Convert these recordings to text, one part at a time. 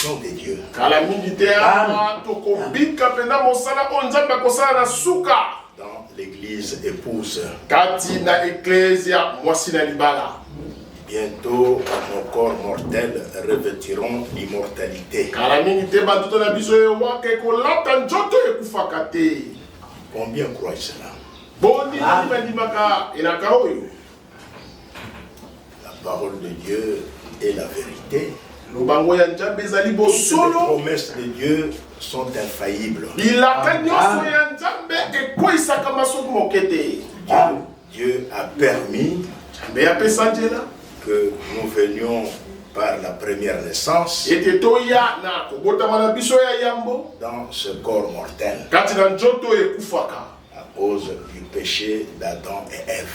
résurrection des dieux. Dans l'église épouse. Bientôt, nos corps mortels revêtiront l'immortalité. Combien croient cela? La parole de Dieu est la vérité. Toutes les promesses de Dieu sont infaillibles. Dieu a permis que nous venions par la première naissance dans ce corps mortel à cause du péché d'Adam et Ève.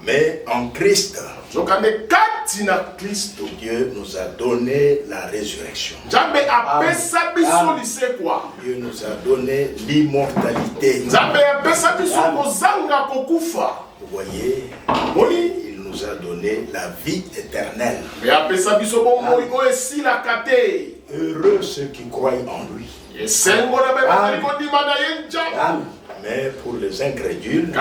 Mais en Christ, Dieu nous a donné la résurrection. Dieu nous a donné l'immortalité. Vous voyez, il nous a donné la vie éternelle. Heureux ceux qui croient en lui. Mais pour les incrédules,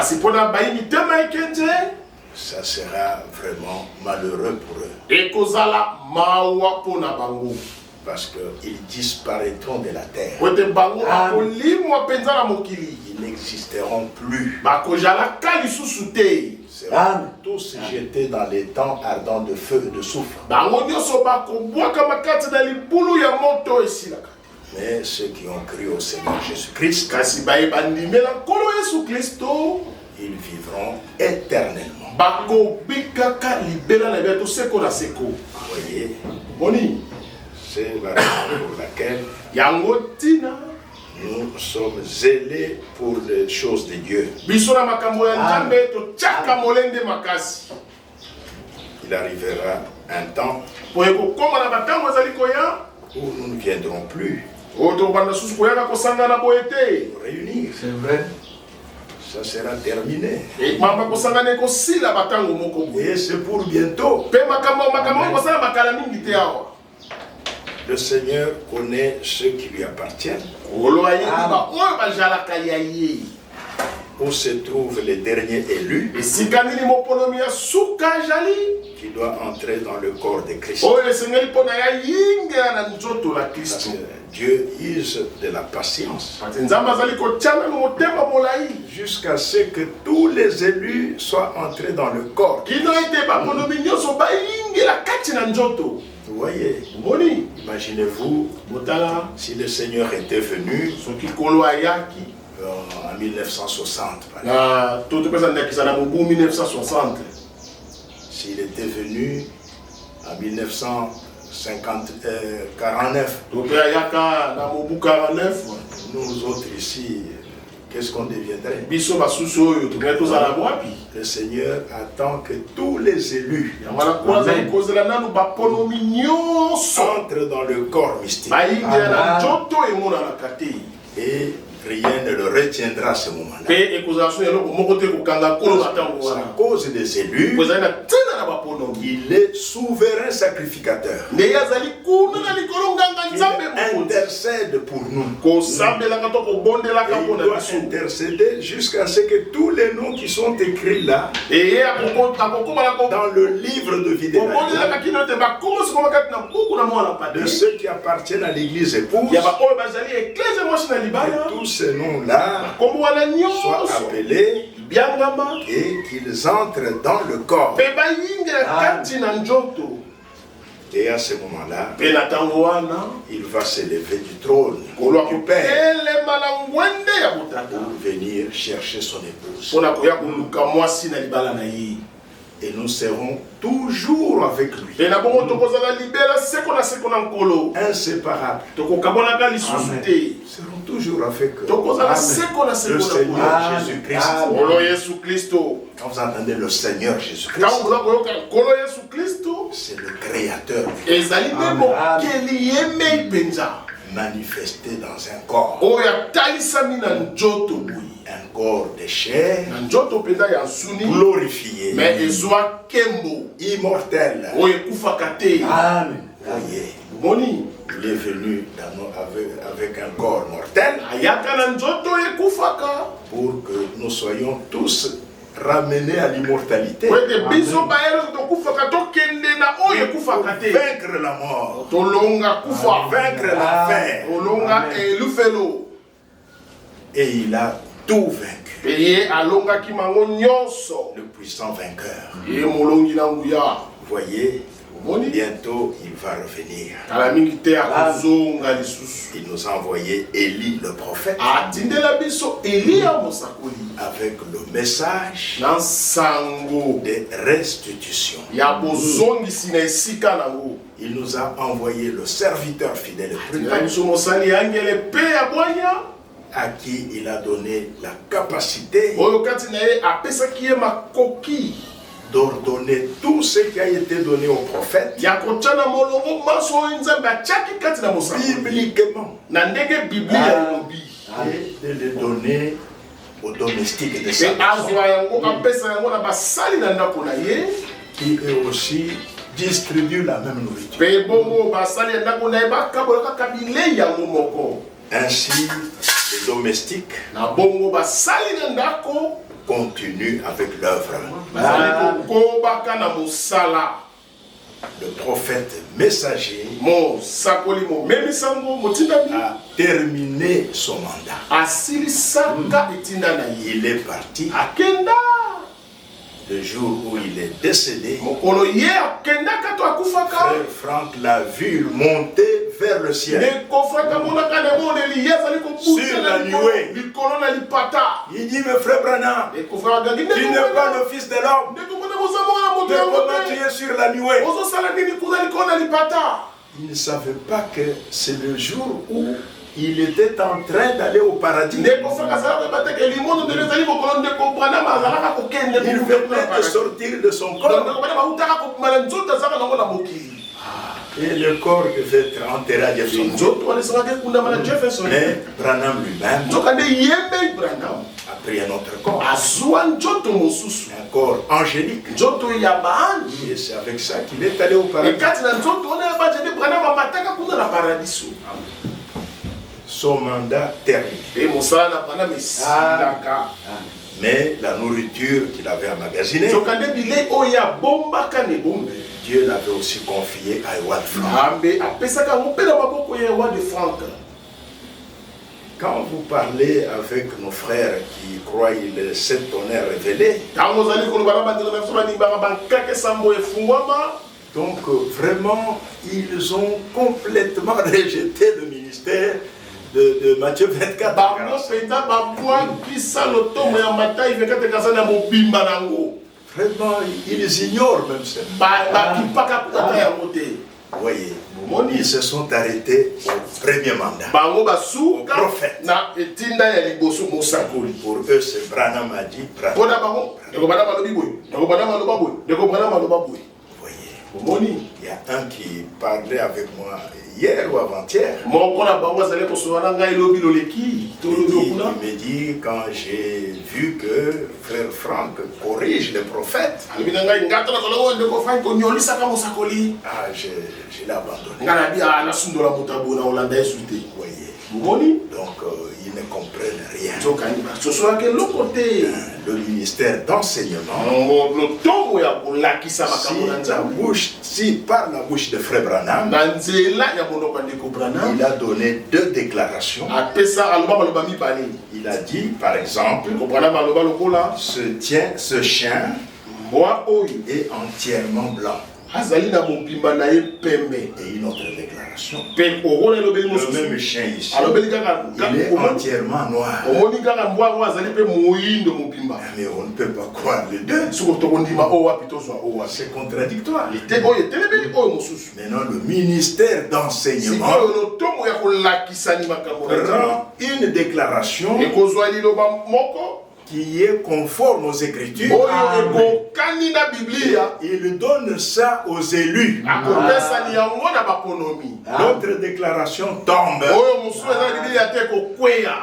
ça sera vraiment malheureux pour eux. Parce qu'ils disparaîtront de la terre. Ils n'existeront plus. Seront tous jetés dans les temps ardents de feu et de soufre. Mais ceux qui ont cru au Seigneur Jésus-Christ, ils vivront éternellement. Vous voyez, c'est la raison pour laquelle nous sommes zélés pour les choses de Dieu. Il arrivera un temps où nous ne viendrons plus réunir. C'est vrai. Ça sera terminé. Et c'est pour bientôt. Le Seigneur connaît ceux qui lui appartiennent. Où se trouvent les derniers élus qui doivent entrer dans le corps de Christ. Parce que Dieu use de la patience jusqu'à ce que tous les élus soient entrés dans le corps. Vous voyez, imaginez-vous si le Seigneur était venu en 1960. S'il était venu en 1949, nous autres ici, qu'est-ce qu'on deviendrait? Le Seigneur attend que tous les élus entrent dans le corps mystique. Et rien ne le retiendra à ce moment-là. C'est à cause des élus qu'il est souverain sacrificateur. Il intercède pour nous. Et il doit intercéder jusqu'à ce que tous les noms qui sont écrits là dans le livre de vie de ceux qui appartiennent à l'église épouse, tous ces noms-là soient appelés et qu'ils entrent dans le corps. Et à ce moment-là, il va s'élever du trône du Père pour venir chercher son épouse. Et nous serons toujours avec lui. Inséparables. Nous serons toujours avec le Seigneur Jésus-Christ. Quand vous entendez le Seigneur Jésus-Christ, c'est le Créateur. Manifesté dans un corps corps de chair, njoto penda ya suni glorifié, mais ezwa kembo immortel. oye kufa te. Amen. Voyez, Moni il est venu avec un corps mortel ayaka na njoto ye kufaka pour que nous soyons tous ramenés à l'immortalité. kwete biso baero to kufaka to kende na oye kufaka te. Vaincre la mort, Tolonga kufa vaincre l'enfer. tolonga elufelo Et il a tout vaincu. peye alonga ki mango nyonso Le puissant vainqueur. ye molongi na nguya. Voyez, Moni bientôt il va revenir. kala mingi te akozonga lisusu. Il nous a envoyé Élie le prophète atindela biso Eliya mosakoli avec le message na sango de restitution. ya bozongisi na esika nango. Il nous a envoyé le serviteur fidèle et atindela prudent biso mosali ya ngele pe ya bwanya à qui il a donné la capacité oyo kati na ye apesaki ye makoki d'ordonner tout ce qui a été donné au prophète ya kotia na molongo maso oyo nzambe atiaki kati na mosakoli bibliquement na ndenge biblia elobi et de le donner aux domestiques de pe sa maison azwa yango apesa yango na basali na ndako na ye qui eux aussi distribuent la même nourriture. pe bongo basali ya ndako na ye bakabola kaka bilei yango moko. Ainsi, les domestiques Na bongo basali na ndako continuent avec l'œuvre. bazali kokobaka na mosala. Le prophète messager mosakoli momemisango motindami a terminé son mandat. asilisaka etinda na ye. Il est parti. Akenda Le jour où il est décédé, mokolo ye akendaka to akufaka Frère Franck l'a vu monter vers le ciel. nekofaka monaka na emoneli ye azali Sur la nuée. likolo na lipata. Il dit, mais frère Branham, ekofaka gangi tu n'es pas le fils de l'homme. ndekomona bozamona moto Mais yango comment tu te es sur la nuée? ozosala nini kuna likolo na lipata. Il ne savait pas que c'est le jour où il était en train d'aller au paradis. ndekofaka azalaka bateke limono ndelo ezali mokolo ndeko branama azalaka kokende Il venait de sortir de son corps ndekobana bautaka kokuma na nzoto azalaka nango na mokili. et le corps devait être enterré à Jefferson. nzoto wana esengaki ekundama na Jefferson. Mais Branham lui-même nzoka nde yembe Branham a pris un autre corps, azwa nzoto mosusu un corps angélique. nzoto ya baanji Et c'est avec ça qu'il est allé au paradis. ekati na nzoto wana ya baanji nde Branham amataka kuna na paradiso. Son mandat terminé. pe mosala na Branham esilaka. Mais la nourriture qu'il avait emmagasinée, nzoka nde bilei oyo abombaka na ebombe Dieu l'avait aussi confié à Ewald Frank. ambe apesaka yango mpe na maboko ya roi de Frank. Quand vous parlez avec nos frères qui croient le sept tonnerres révélés, ntango ozali koloba na bandeko na biso baningaka bankake sambo efungwama. donc vraiment, ils ont complètement rejeté le ministère de Matthieu 24. bango mpenza babwakisa lotomo ya Matayi 24 na mobimba nango. Vraiment, ils ignorent même ça. bakipaka kutata yango te. Vous voyez, ils se sont arrêtés au premier mandat. bango basuka prophète. na etinda ya liboso mosakoli. Pour eux, c'est Branham a dit, Branham. mpona bango ndeko Branham alobi boye ndeko Branham aloba boye ndeko Branham aloba boye. Vous voyez, omoni il y a un qui parlait avec moi hier ou avant-hier. moko na bango azali kosola na ngai lobi loleki tolobi okuna. Il me dit, quand j'ai vu que frère Franck corrige les prophètes, alobi na ngai ngata na zolongo ndeko Frank konyolisaka mosakoli. je l'ai abandonné. ngai nabi nasundola moto abo na olanda yesu te. Vous voyez, omoni donc ils ne comprennent rien. nzokani basosolaka eloko te. Le ministère d'enseignement, lotongo ya kolakisa makambo na nzambe si par la bouche de frère Branham, na nzela ya monoko ya ndeko Branham il a donné deux déclarations. apesa aloba maloba mibale. Il a dit, par exemple, ndeko Branham aloba lokola ce chien mbwa oyo est entièrement blanc. azali na mobimba na ye pembe. Et une autre déclaration, mpe okona elobeli le mosusu même chien ici, alobeli kaka il est entièrement noir. omoni kaka mbwa oyo azali mpe moyindo mobimba. Mais on ne peut pas croire les deux. soko tokondima oyo wapi tozwa oyo wapi C'est contradictoire. te oyo etelebeli oyo mosusu. Maintenant, le ministère d'enseignement sikoyo lotongo ya kolakisani makambo na nzambe rend une déclaration ekozwa liloba moko qui est conforme aux Écritures. oyo ekokani na biblia Il donne ça aux élus. akopesani yango na bakonomi. L'autre déclaration tombe. oyo mosusu eza na biblia te kokweya.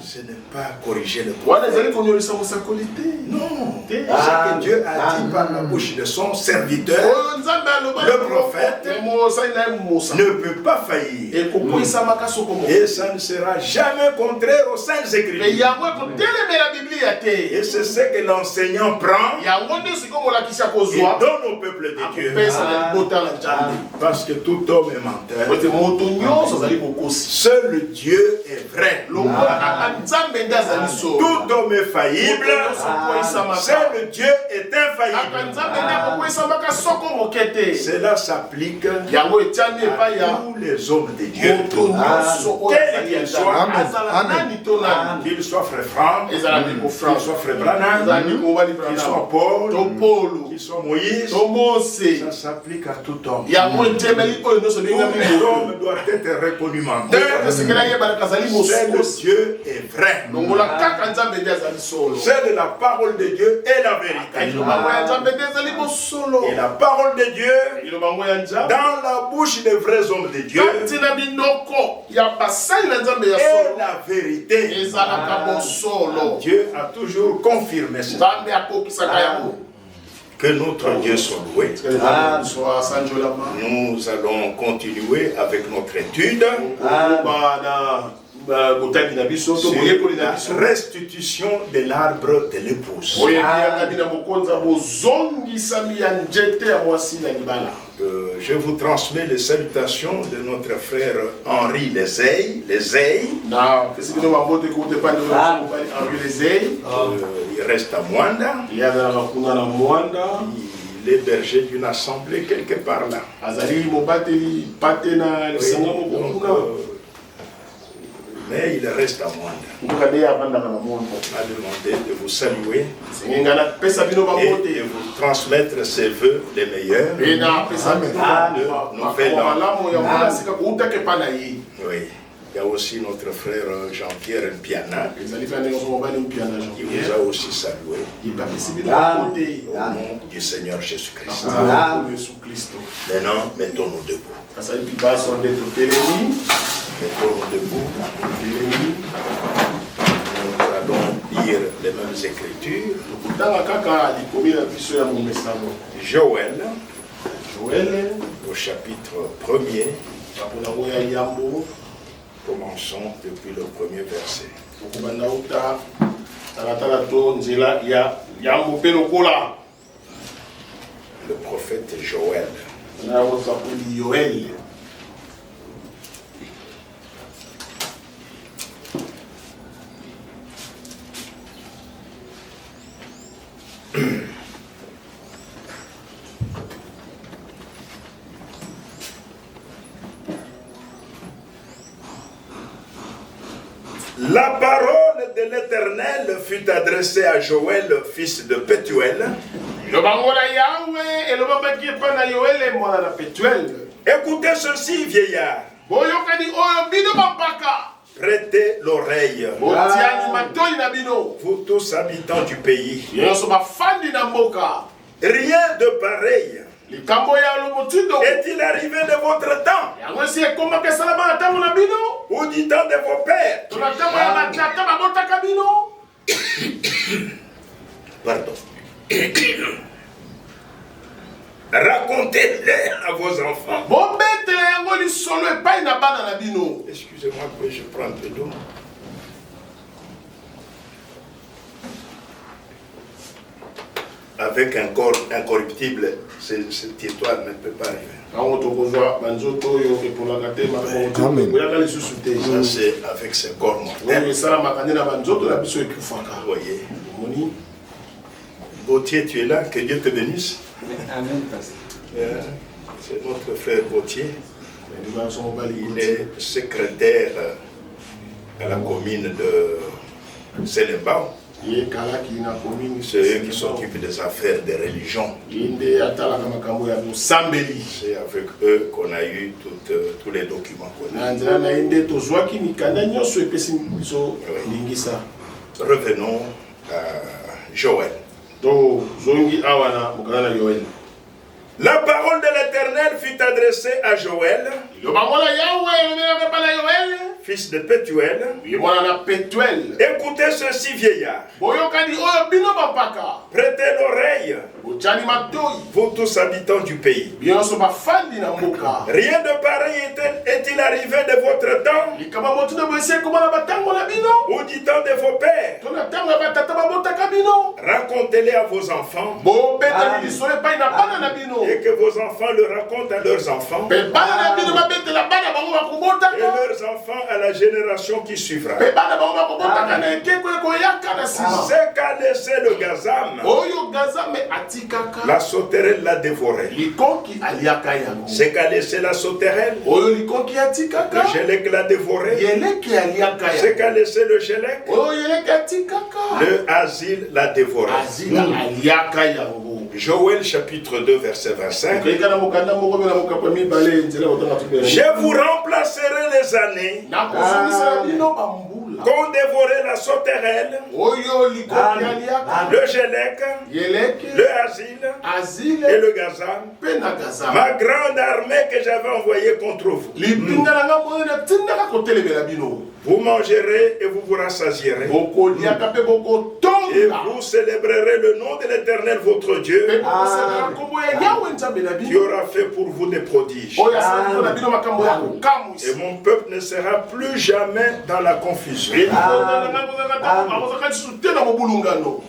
ce n'est pas corriger le Wana prophète. ezali konyolisa mosakoli te. Non. Ce que Dieu a dit par la bouche de son serviteur, Oyo Nzambe aloba le prophète mosali na ye mosa. ne peut pas faillir. Ekokoisamaka soko moko. Et ça ne sera jamais contraire aux saintes Mais écritures. yango ekotelemela Biblia te. Et c'est ce que l'enseignant prend Yango nde sikoyo molakisi et akozwa. donne au peuple de Dieu. Akopesa na libota na Nzambe. Parce que tout homme est menteur. Ote moto nyonso azali bokosi. Seul Dieu est vrai. Longola kaka Nzambe nde azali solo. Tout homme est faillible. Seul Dieu est Kaka infaillible. Nzambe nde akokoisamaka soko moke te. Cela s'applique Yango etiami epai à ya tous les hommes de Dieu. moto nyonso oyo azali ya Nzambe. Azala nani to nani. Qu'il soit frère Franck, Ezala ndeko qu'il Franck. soit frère Ezala Branham, ndeko mobali qu'il Branham. soit Paul, To Paulo. qu'il soit Moïse, To Mose. ça s'applique à tout homme. Yango etemeli oyo nyonso ndenge Tout nini. homme doit être reconnu menteur. Esekela yebana azali Seul mosusu. Dieu est vrai. Longola kaka Nzambe nde azali solo. Seule la parole de Dieu est la vérité. Lilobango ya Nzambe nde ezali mosolo. Et la parole de Dieu, Lilobango ya Nzambe dans la bouche des vrais hommes de Dieu, kati na binoko ya basali na Nzambe ya est solo la vérité. ezalaka mosolo. Dieu a toujours confirmé cela. Nzambe akokisaka yango. Que notre Dieu soit loué. So asanjolama. Nous allons continuer avec notre étude botaki na biso to sur boyekoli na la biso. restitution de l'arbre de l'épouse. Oyebiyaka bina mokonza bozongisami ya njete ya mwasi na libala. Je vous transmets les salutations de notre frère Henri Lezeille. Na pesi bino bambote kote pande mobali Henri Lezeille. Il reste à Mwanda. Yazalaka kuna na Mwanda. Il est berger d'une assemblée quelque part là. Azali mobateli pate na lisanga moko Donc, kuna. mais il reste à Mwanda. Ndoka de avandaka na Mwanda. On m'a demandé de vous saluer Sengenga na pesa bino et bambote. de vous transmettre ses vœux les meilleurs. Et na pesa bino malamu ya mwana sika kuutake pana yi. Oui. Il y a aussi notre frère Jean-Pierre Mpiana Ezali fane ko mobali mpiana qui Jean. vous a aussi salué Il pa pesi bino bambote. au nom du Seigneur Jésus-Christ. Yesu Kristo. Maintenant, mettons-nous debout. Kasali pipa son de totelemi. Mettons-nous debout. Nous allons lire les mêmes écritures. Kutanga kaka likomi na biso ya momesano. Joël, Joël au chapitre 1er, apona ngoya yambo. commençons depuis le premier verset. Okubanda uta talatala to nzela ya yambo pe lokola. Le prophète Joël. Na wosapuli Yoel. La parole de l'Éternel fut adressée à Joël, fils de Pétuel. Lobangola Yahweh et lobabaki pana Yoel mwana na Petuel. Écoutez ceci, vieillard. Boyokani oyo bino bapaka. Prêtez l'oreille. Botiani matoi na bino. Vous tous habitants du pays. Yoso bafandi na mboka. Rien de pareil Likambo ya lobotindo. est-il arrivé de votre temps Yango si ekoma kesala ba tango na bino. ou du temps de vos pères? Tona tango ya batata babotaka bino. Pardon. Racontez-les à vos enfants. Bombetela yango lisolo epai na bana na bino. Excusez-moi que je prends un peu d'eau. Avec un corps incorruptible, cette histoire ne peut pas arriver. Yango tokozwa banzoto oyo epolaka te makambo oyaka lisusu te. Ça, c'est avec ce corps Oyo mortel. esalamaka nde na banzoto na biso ekufaka. Vous voyez. Omoni. Gauthier, tu es là, que Dieu te bénisse. Amen, pasteur. C'est notre frère Gauthier. Il Il est secrétaire à la commune de Selembao. C'est eux qui s'occupent des affaires des religions. C'est avec eux qu'on a eu tous les documents qu'on a. Revenons à Joël. La parole de l'Éternel fut adressée à Joël, fils de Pétuel. Écoutez ceci, vieillard. Prêtez l'oreille, vous tous habitants du pays. Rien de pareil est-il arrivé de votre temps ou du temps de vos pères? Racontez-les à vos enfants et que vos enfants le racontent à leurs enfants et leurs enfants à la génération qui suivra. Ce qu'a laissé le gazam, la sauterelle l'a dévoré. Ce qu'a laissé la sauterelle, le gélec l'a dévoré. Ce qu'a laissé le gélec, le asile l'a dévoré. Joël chapitre 2 verset 25. Je vous remplacerai les années qu'ont dévoré la sauterelle, le gélec, le asile et le gazam, ma grande armée que j'avais envoyée contre vous. Vous mangerez et vous vous rassasierez. Et vous célébrerez le nom de l'Éternel votre Dieu, qui aura fait pour vous des prodiges. Et mon peuple ne sera plus jamais dans la confusion.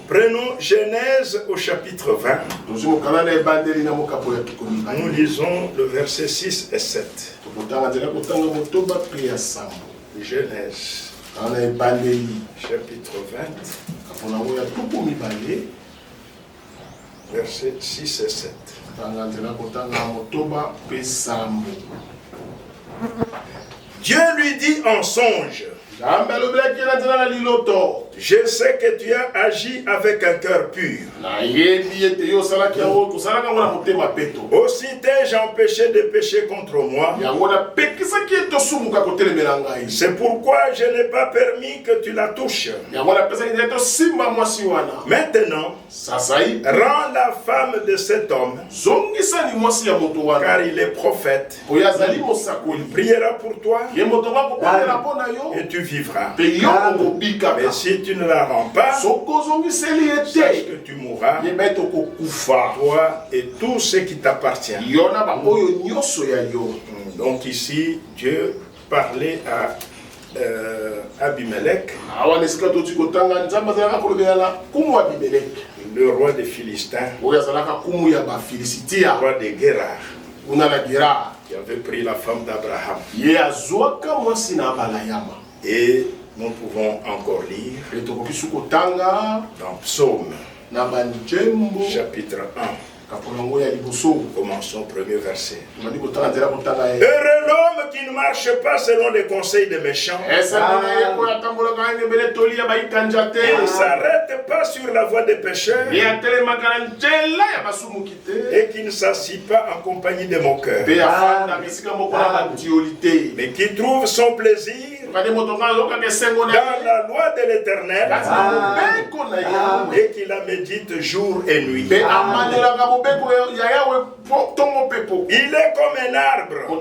Prenons Genèse au chapitre 20. Nous lisons le verset 6 et 7. Genèse, chapitre 20, versets 6 et 7. Dieu lui dit en songe, je sais que tu as agi avec un cœur pur. Aussi t'ai-je empêché de pécher contre moi. C'est pourquoi je n'ai pas permis que tu la touches. Maintenant, rends la femme de cet homme, car il est prophète. Il priera pour toi et tu vivras. Mais si tu ne la rends pas, sache que tu mourras, toi et tout ce qui t'appartient. Donc ici, Dieu parlait à Abimelech, le roi des Philistins, le roi des Guérard, qui avait pris la femme d'Abraham. Et nous pouvons encore lire dans Psaume, chapitre 1. Commençons premier verset. Heureux l'homme qui ne marche pas selon les conseils des méchants, et ne s'arrête pas sur la voie des pécheurs, et qui ne s'assit pas en compagnie des moqueurs, mais qui trouve son plaisir dans la loi de l'Éternel et qui la médite jour et nuit. Il est comme un arbre planté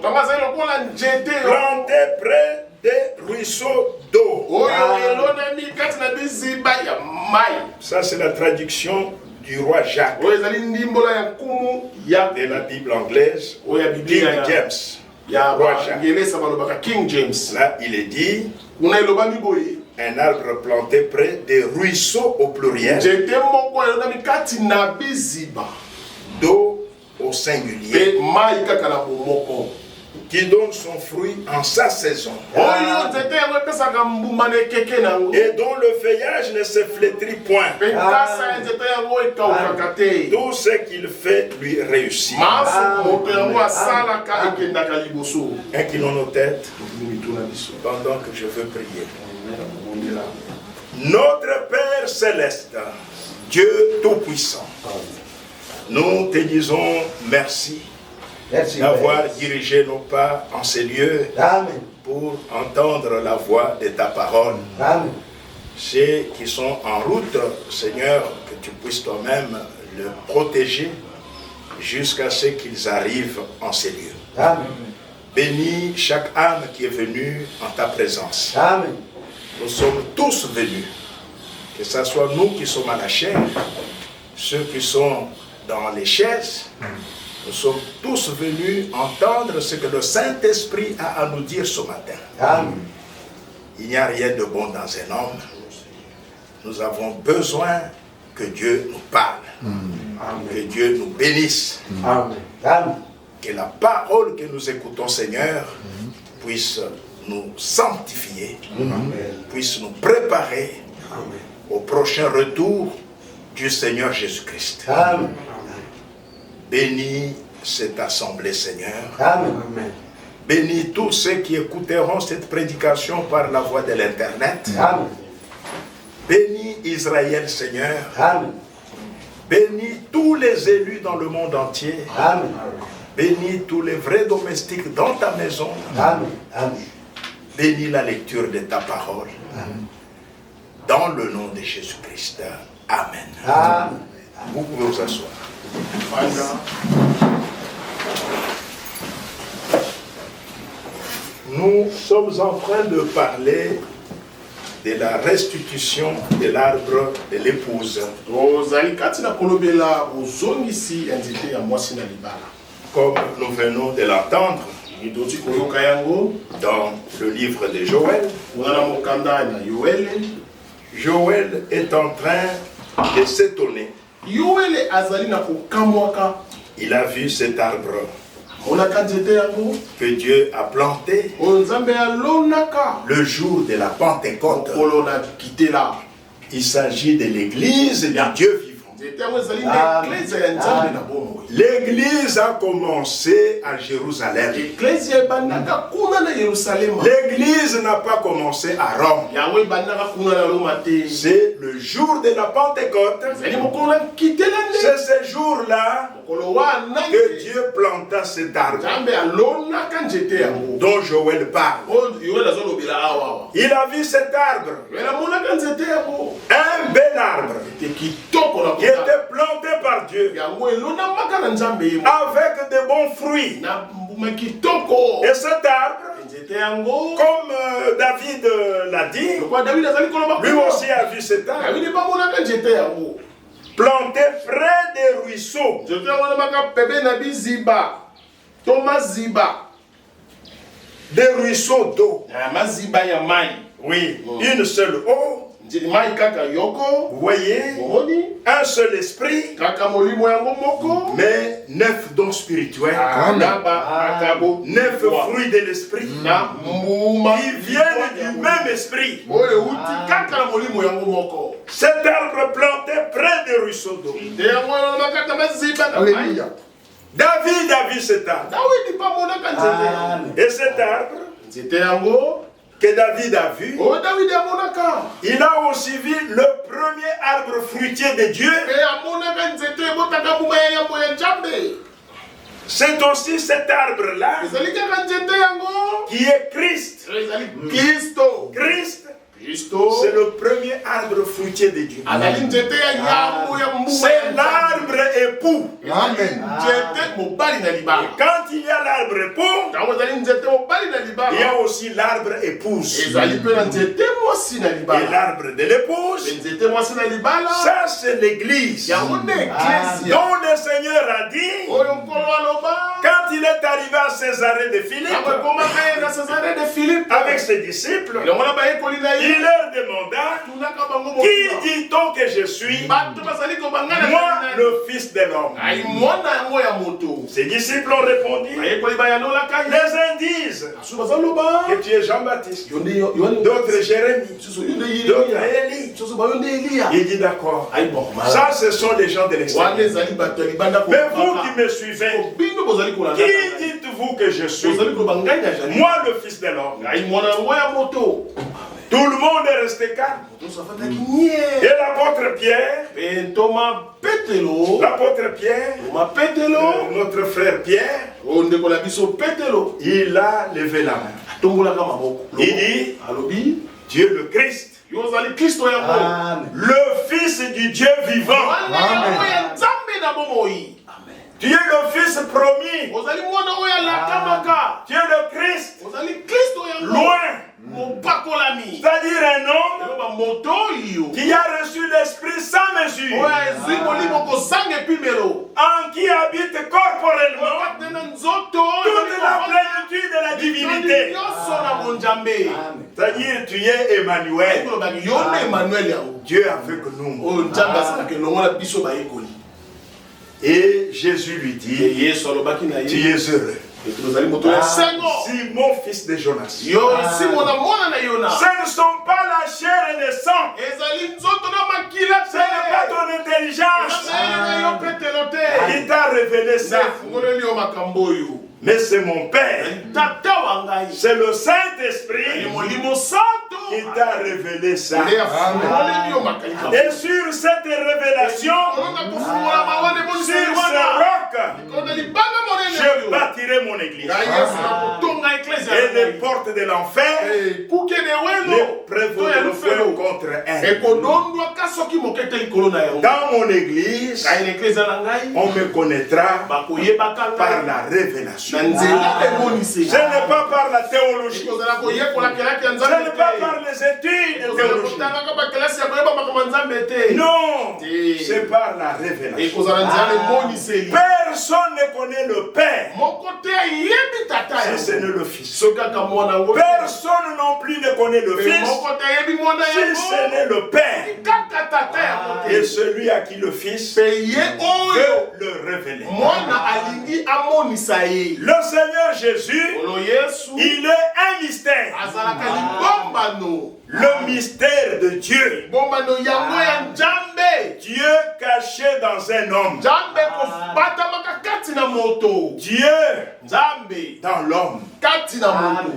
près des ruisseaux d'eau. Ça, c'est la traduction du roi Jacques de la Bible anglaise, King James. King James. Là, il est dit un arbre planté près des ruisseaux au pluriel, d'eau au singulier, qui donne son fruit en sa saison, et dont le feuillage ne se flétrit point. Tout ce qu'il fait lui réussit. Inclinons nos têtes pendant que je veux prier. Notre Père Céleste, Dieu Tout-Puissant, nous te disons merci d'avoir dirigé nos pas en ces lieux pour entendre la voix de ta parole. Ceux qui sont en route, Seigneur, que tu puisses toi-même le protéger jusqu'à ce qu'ils arrivent en ces lieux. Amen. Bénis chaque âme qui est venue en ta présence. Amen. Nous sommes tous venus, que ce soit nous qui sommes à la chair, ceux qui sont dans les chaises, nous sommes tous venus entendre ce que le Saint-Esprit a à nous dire ce matin. Amen. Il n'y a rien de bon dans un homme. Nous avons besoin que Dieu nous parle, que Dieu nous bénisse. Amen. Amen. Que la parole que nous écoutons, Seigneur, puisse nous sanctifier, puisse nous préparer au prochain retour du Seigneur Jésus-Christ. Amen. Bénis cette assemblée, Seigneur. Amen. Bénis tous ceux qui écouteront cette prédication par la voie de l'Internet. Amen. Bénis Israël, Seigneur. Amen. Bénis tous les élus dans le monde entier. Amen. Bénis tous les vrais domestiques dans ta maison. Amen. Amen. Bénis la lecture de ta parole. Dans le nom de Jésus-Christ. Amen. Amen. Vous pouvez vous asseoir. Nous sommes en train de parler de la restitution de l'arbre de l'épouse. Comme nous venons de l'entendre dans le livre de Joël, Joël est en train de s'étonner. Il a vu cet arbre que Dieu a planté le jour de la Pentecôte. Il s'agit de l'église du Dieu vivant. L'église a commencé à Jérusalem. L'église n'a pas commencé à Rome. C'est le jour de la Pentecôte. C'est ce jour-là que Dieu planta cet arbre dont Joël parle. Il a vu cet arbre, un bel arbre qui était planté par Dieu avec de bons fruits. Et cet arbre, comme David l'a dit, lui aussi a vu cet arbre planté près des ruisseaux. Des ruisseaux d'eau. Oui, une seule eau. Vous voyez, un seul esprit, mais 9 dons spirituels, 9 fruits de l'esprit, qui viennent du même esprit. Cet arbre planté près des ruisseaux d'eau. David a vu cet arbre. Et cet arbre que David a vu, il a aussi vu le premier arbre fruitier de Dieu. C'est aussi cet arbre-là qui est Christ. Christ, c'est le premier arbre fruitier de Dieu. C'est l'arbre époux. Amen. Et quand il y a l'arbre époux, il y a aussi l'arbre épouse. Et l'arbre de l'épouse, ça c'est l'église. Dont le Seigneur a dit, quand il est arrivé à Césarée de Philippe, avec ses disciples, il leur demanda, qui dit-on que je suis? Moi, le Fils de l'homme. Ses disciples ont répondu, les uns disent que tu es Jean-Baptiste, d'autres Jérémie, d'autres Élie. Il dit d'accord. Ça, ce sont les gens de l'extérieur. Mais vous qui me suivez, qui dites-vous que je suis? Moi, le Fils de l'homme. Tout le monde est resté calme. Et l'apôtre Pierre, notre frère Pierre, il a levé la main. Il dit, Dieu le Christ, le Fils du Dieu vivant. Tu es le Fils promis. ozali mwana oyo alakamaka, Tu es le Christ. ozali Kristo yango Loin. mopakolami, C'est-à-dire un homme bamoto oyo qui a reçu l'Esprit sans mesure, oyo ezwi molimo kozanga epimelo en qui habite corporellement okate na nzoto toute la plénitude de la divinité. nyonso na bonjambe. C'est-à-dire tu es Emmanuel. ekolobaki yo nde Emmanuel yango Dieu avec nous. oyo nzambe asalaka elongo na biso bayekoli. Et Jésus lui dit, Yesu alobaki na tu ye es heureux. tozali moto ya sengo Simon, fils de Jonas. yo simona mwana na yona, Ce ne sont pas la chair et le sang. ezali nzoto na makila Ce n'est pas ton intelligence na yo petelo te qui t'a révélé ça. efungoleli yo makambo oyo, Mais c'est mon Père. tata wa ngai C'est le Saint-Esprit molimo santo qui t'a révélé ça. nde afungoleli yo makambo. Et sur cette révélation, Olonga kofungola mawane sur moniseli ce wana roc, kona libanga monene je oyo bâtirai mon église. na Yesu akotonga eklezia Et les na ngai. portes de l'enfer kuke ne ne welo to ya prévaudront lufelo contre elle. ekodondwaka soki moke te likolo na yango. Dans mon église, kai na eklezia na ngai on me connaîtra bakoyebaka par ngai la révélation. na nzela emoniseli. Ce n'est pas par la théologie. ekozala koyekola kelaki ya Ce nzambe n'est pas te, par les études ekozala théologiques. kotangaka bakelasi ya koyeba makambo ya nzambe te, Non, Si. c'est par la révélation. ekozala nzela emoniseli. Personne ne connaît le Père moko te ayebi tata si ce yango n'est le Fils. soki kaka mwana yango te. Personne non plus ne connaît le Pe Fils moko te ayebi mwana si ce yango n'est le Père. kaka tata yango Et te. celui à qui le Fils pe ye oyo veut le révéler. mwana alingi amonisa ye. Le Seigneur Jésus, olo yesu il est un mystère. azalaka libombano, Le mystère de Dieu. bombano yango ya nzambe. Dieu caché dans un homme. nzambe kobatamaka kati na moto, Dieu nzambe dans l'homme. kati na moto.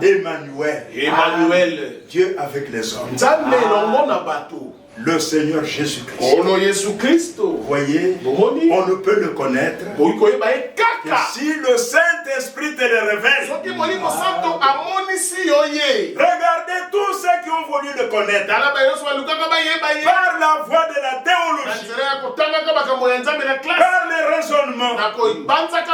Emmanuel. Emmanuel, Dieu avec les hommes. nzambe elongo na bato. Le Seigneur Jésus-Christ. olo yesu kristo Vous voyez, bomoni on ne peut le connaître boyi koyeba ye que kaka si le Saint-Esprit te le révèle. soki molimo santo amonisi yo ye. Regardez tous ceux qui ont voulu le connaître tala bayonso balukaka bayeba ye par la voie de la na théologie, nzela ya kotangaka makambo ya nzambe na klase, par les raisonnements. na kobanzaka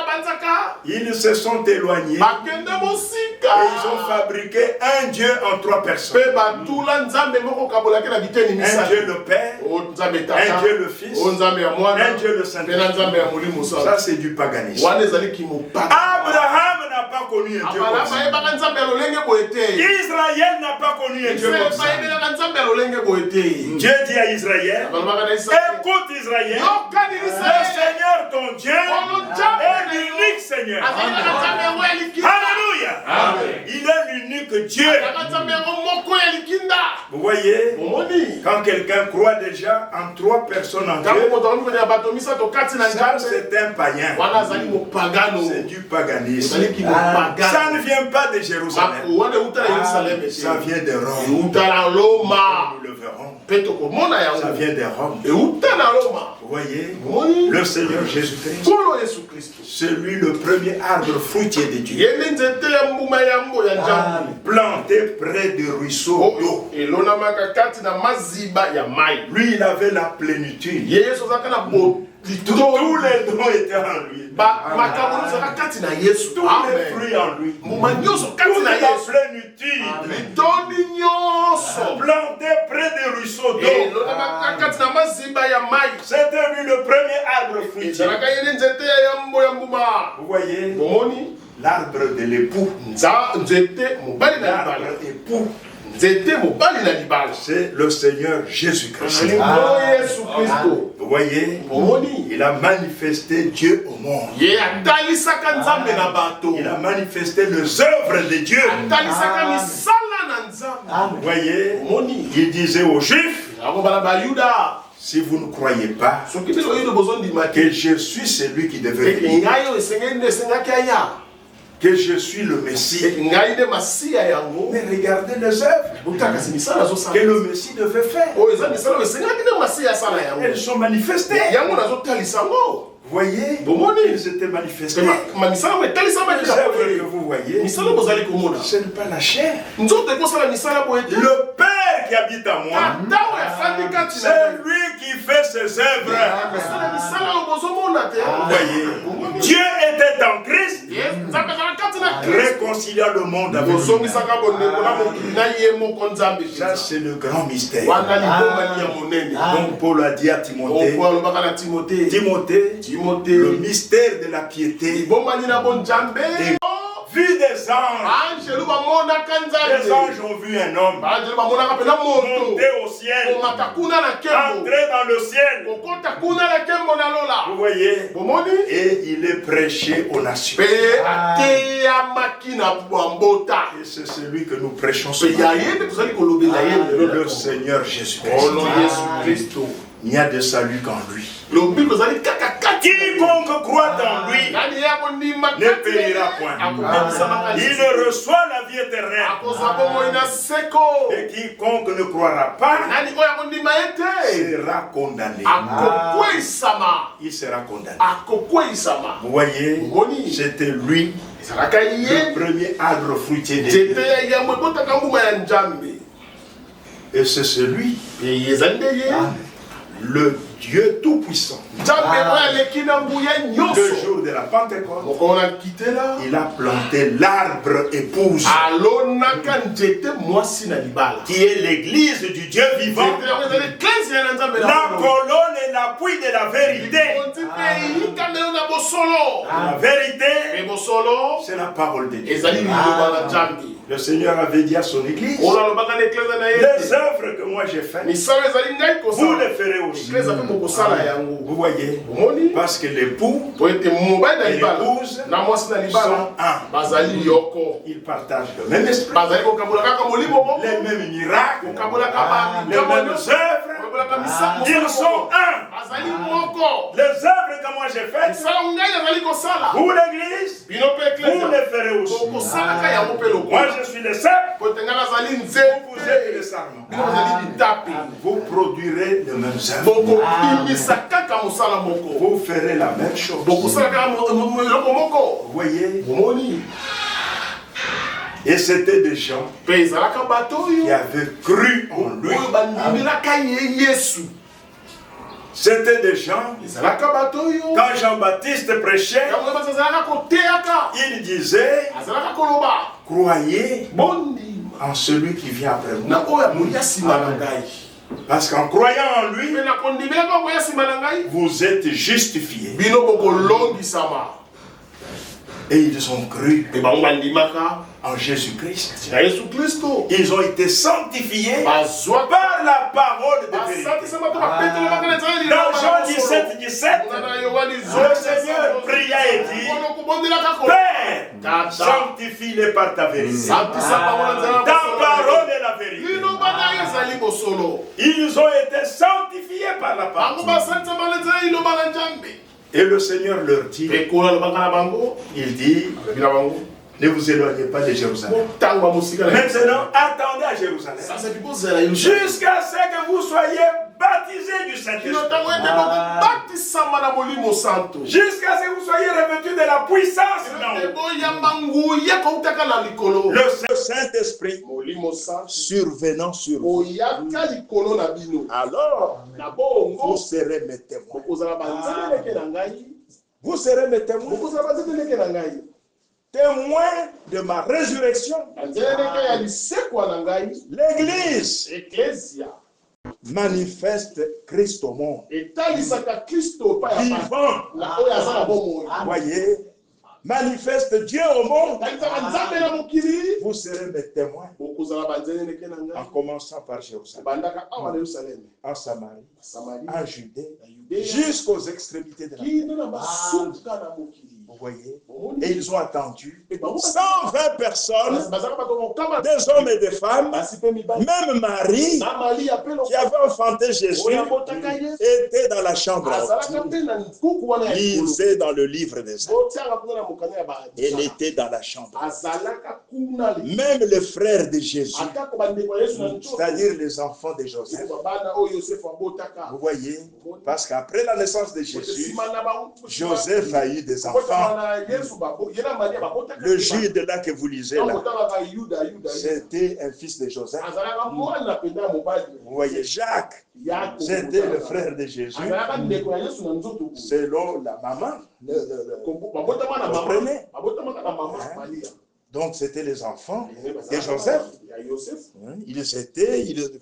Ils se sont éloignés bakende et mosika ils ont fabriqué un Dieu en trois personnes. mpe batula nzambe moko kabolaki na biteni Un misato. Dieu le Père, o nzambe un tata, Dieu le Fils, o nzambe ya mwana, un Dieu le mpe na Saint-Esprit. nzambe ya molimo Ça santo. c'est du paganisme. wana ezali kimopaka. Abraham n'a pas connu un Dieu comme abalama ça. ayebaka nzambe ya lolenge boye te. Israël n'a pas connu un Dieu Israele comme ça. bayebelaka nzambe ya lolenge boye te. Dieu dit à Israël, balobaka na Israele, écoute Israël, yokani le Israele, Seigneur ton Dieu ono nzambe est na yo l'unique Seigneur. azalaka nzambe yango ya likinda. Alléluia. Amen. Il est l'unique Dieu. azalaka nzambe yango moko ya likinda. Vous voyez, omoni quand quelqu'un croit déjà en trois personnes en ntango Dieu, moto akomi kona ya bato misato kati na ça nzambe, c'est un païen. wana azali mopagano, C'est du paganisme. ezali Ça kimopagano. ne vient pas de Jérusalem. wana euta na Yerusaleme Ça te, vient de Rome. euta na Roma, Nous le verrons. mpe tokomona Ça yango vient de Rome. euta na Roma. Vous voyez, omoni le Seigneur Jésus-Christ, nkolo yesu kristo c'est lui le premier arbre fruitier de Dieu, ye nde nzete ya mbuma ya mbo ya nzambe planté près de ruisseaux d'eau. oyo elonamaka kati na maziba ya mai. Lui, il avait la plénitude. ye yesu azalaka na Tous litoi, les dons étaient en lui. makambo nyonso azalaka kati na yesu. Tous les Amen. fruits en lui. mbuma nyonso kati Toute na la yesu, plénitude. litoni nyonso Planté près des ruisseaux d'eau. elonamaka kati na maziba ya mai. C'était lui le premier arbre fruitier. ezalaka ye nde nzete ya mbo ya mbuma. Vous voyez, bomoni l'arbre de l'époux. nzete mobali na libala, L'arbre époux, nzete mobali na libala, c'est le Seigneur Jésus-Christ. nkolo yesu kristo. Vous voyez, bomoni il a manifesté Dieu au monde. ye atalisaka nzambe na bato, Il a manifesté les œuvres de Dieu. atalisaka misala na nzambe. Vous voyez, omoni il disait aux Juifs, yango bana bayuda, si vous ne croyez pas soki bino oyo bozondima que te je suis celui qui devait eke venir, ngai oyo esengaki aya, que je suis le Messie, eke ngai nde masiya yango, mais regardez les œuvres botakasi misala que azosala le Messie devait faire. oyo eza misala oyo esengaki nde masiya asala yango, Elles sont manifestées. yango nazotalisa yango. Vous voyez, bomoni elles étaient manifestées. misala oyo etalisamaki Les na œuvres que polele, vous voyez, misala bozali komona ce n'est pas la chair. nzoto ekosala misala boye te, Le Père qui habite en moi, c'est lui qui fait ses œuvres. Vous voyez, Dieu était en Christ, réconciliant le monde avec lui. Ça, c'est le grand mystère. Donc, Paul a dit à Timothée, le mystère de la piété. Vu des anges. Les anges ont vu un homme monter au ciel, entrer dans le ciel. Vous voyez, et il est prêché aux nations. Et c'est celui que nous prêchons ce matin, le Seigneur Jésus-Christ. Il n'y a de salut qu'en lui. Quiconque croit en lui ne périra point. Il reçoit la vie éternelle. Et quiconque ne croira pas sera condamné. Il sera condamné. Vous voyez, c'était lui, le premier arbre fruitier de Dieu. Et c'est celui, le Dieu Tout-Puissant. Le jour de la Pentecôte, il a planté l'arbre épouse, qui est l'église du Dieu vivant, la colonne et l'appui de la vérité. La vérité, c'est la parole de Dieu. Le Seigneur avait dit à son église, les œuvres que moi j'ai faites, vous les ferez aussi. Vous voyez, parce que l'époux et l'épouse sont un. Ils partagent le même esprit, les mêmes miracles, les mêmes œuvres. Ils sont un. Les œuvres que moi j'ai faites, vous l'église, vous les ferez aussi. Moi je suis le seul, vous êtes les sarments. Vous produirez les mêmes œuvres. Vous ferez la même chose. Vous voyez? Et c'était des gens qui avaient cru en lui. C'était des gens, quand Jean-Baptiste prêchait, il disait, croyez en celui qui vient après moi. Parce qu'en croyant en lui, vous êtes justifiés. Et ils ont cru en Jésus-Christ. Ils ont été sanctifiés par la parole de vérité. Dans Jean 17, le Seigneur pria et dit, Père, sanctifie-les par ta vérité. Ta parole est la vérité. Ils ont été sanctifiés par la parole. Et le Seigneur leur dit, il dit, ne vous éloignez pas de Jérusalem. Maintenant, attendez à Jérusalem jusqu'à ce que vous soyez baptisés du Saint-Esprit. Jusqu'à ce que vous soyez revêtus de la puissance. Le Saint-Esprit survenant sur vous. Alors, vous serez mes témoins. Vous serez mes témoins. Témoin de ma résurrection. L'Église manifeste Christ au monde. Vivant. Voyez, manifeste Dieu au monde. Vous serez mes témoins. En commençant par Jérusalem, en Samarie, en Judée, jusqu'aux extrémités de la terre. Vous voyez? Et ils ont attendu 120 personnes, des hommes et des femmes, même Marie, qui avait enfanté Jésus, était dans la chambre. Lisait dans le livre des Actes. Elle était dans la chambre. Même les frères de Jésus, c'est-à-dire les enfants de Joseph. Vous voyez? Parce qu'après la naissance de Jésus, Joseph a eu des enfants. enfants. Le Jude là que vous lisez là, c'était un fils de Joseph. Vous voyez, Jacques, c'était le frère de Jésus. Selon la maman, comprenez? Donc c'était les enfants de Joseph.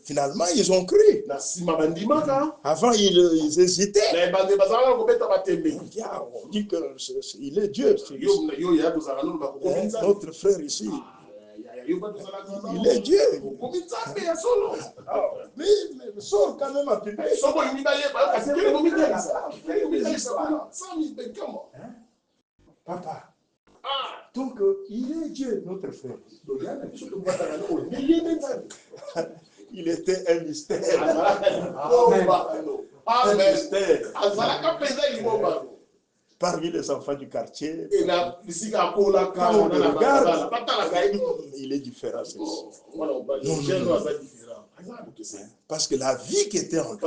Finalement, ils ont cru. Avant, ils hésitaient. On dit qu'il est Dieu. Notre frère ici, il est Dieu. Mais sort quand même à public. Papa. Donc, il est Dieu, notre frère. Il était un mystère. Un mystère. Parmi les enfants du quartier, quand on le regarde, il est différent. Parce que la vie qui était en lui,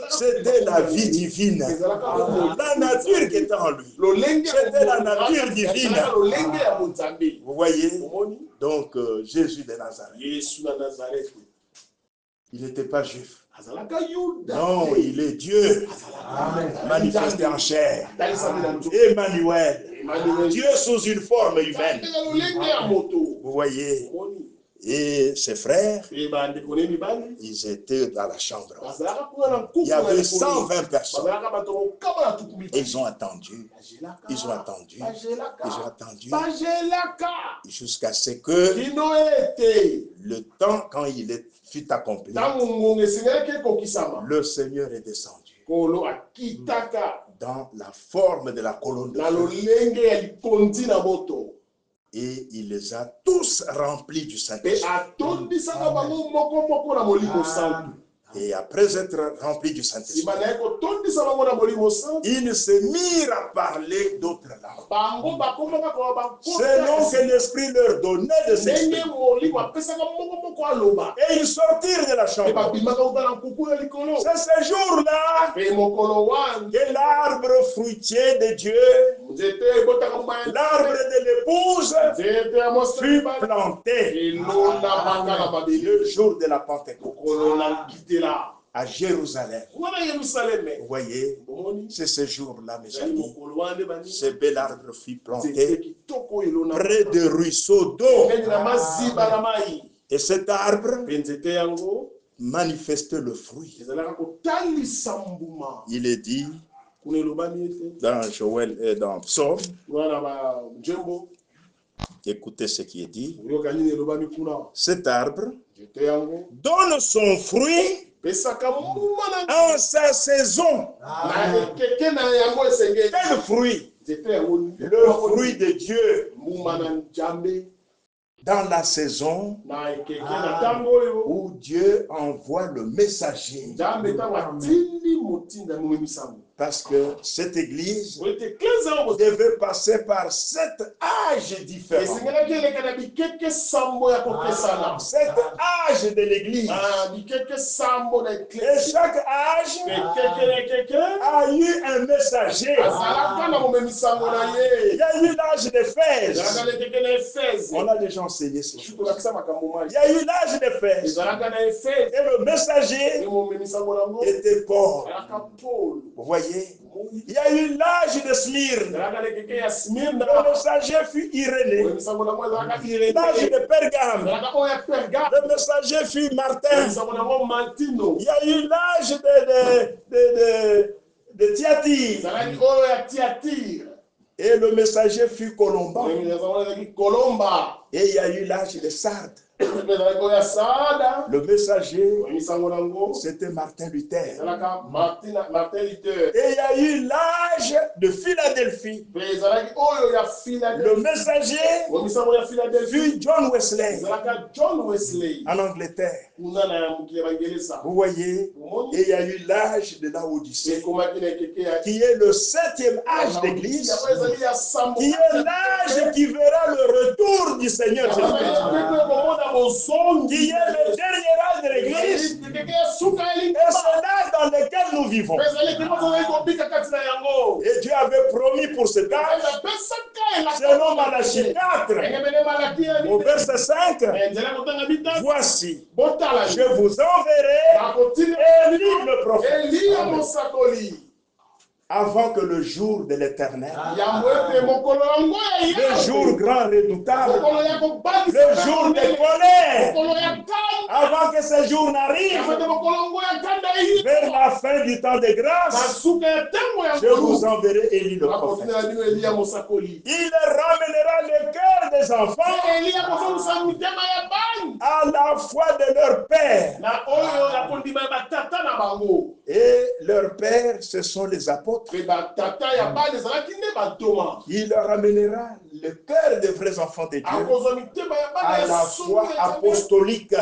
c'était la vie divine. La nature qui était en lui, c'était la nature divine. Vous voyez? Donc, Jésus de Nazareth, il n'était pas juif. Non, il est Dieu, manifesté en chair. Emmanuel, Dieu sous une forme humaine. Vous voyez? Et ses frères, ils étaient dans la chambre. Il y avait 120 personnes. Ils ont attendu. Ils ont attendu. Ils ont attendu. Jusqu'à ce que le temps, quand il fut accompli, le Seigneur est descendu dans la forme de la colonne de feu. Et il les a tous remplis du Saint-Esprit. Et après être remplis du Saint-Esprit, ils se mirent à parler d'autres langues, selon que l'Esprit leur donnait de s'exprimer. Et ils sortirent de la chambre. C'est ce jour-là que l'arbre fruitier de Dieu, l'arbre de l'épouse, fut planté le jour de la Pentecôte à Jérusalem. Vous voyez, c'est ce jour-là, mes amis, ce bel arbre fut planté près de ruisseaux d'eau. Et cet arbre manifeste le fruit. Il est dit dans Joël et dans Psaume, écoutez ce qui est dit, cet arbre donne son fruit en sa saison. Quel fruit? Le fruit de Dieu dans la saison où Dieu envoie le messager. Parce que cette église devait passer par 7 âges différents. Cet âge de l'église. Et chaque âge a eu un messager. Il y a eu l'âge d'Éphèse. On a déjà enseigné ces choses. Il y a eu l'âge d'Éphèse. Et le messager était Paul. Vous voyez, il y a eu l'âge de Smyrne. Le messager fut Irénée. L'âge de Pergame. Le messager fut Martin. Il y a eu l'âge de Thyatire. Et le messager fut Colomban. Et il y a eu l'âge de Sardes. Le messager, c'était Martin Luther. Et il y a eu l'âge de Philadelphie. Le messager fut John Wesley en Angleterre. Vous voyez, et il y a eu l'âge de Laodicée, qui est le 7e âge d'église, qui est l'âge qui verra le retour du Seigneur Jésus-Christ, qui est le dernier âge de l'église. Et c'est là dans lesquels nous vivons. Et Dieu avait promis pour cet âge, selon Malachie 4, au verset 5, voici, je vous enverrai Élie le prophète, avant que le jour de l'Éternel, le jour grand redoutable, le jour de colère, avant que ce jour n'arrive, vers la fin du temps de grâce, je vous enverrai Élie le prophète. Il ramènera le cœur des enfants à la foi de leur père. Et leur père, ce sont les apôtres. Il leur ramènera le cœur des vrais enfants de Dieu à la foi apostolique. Et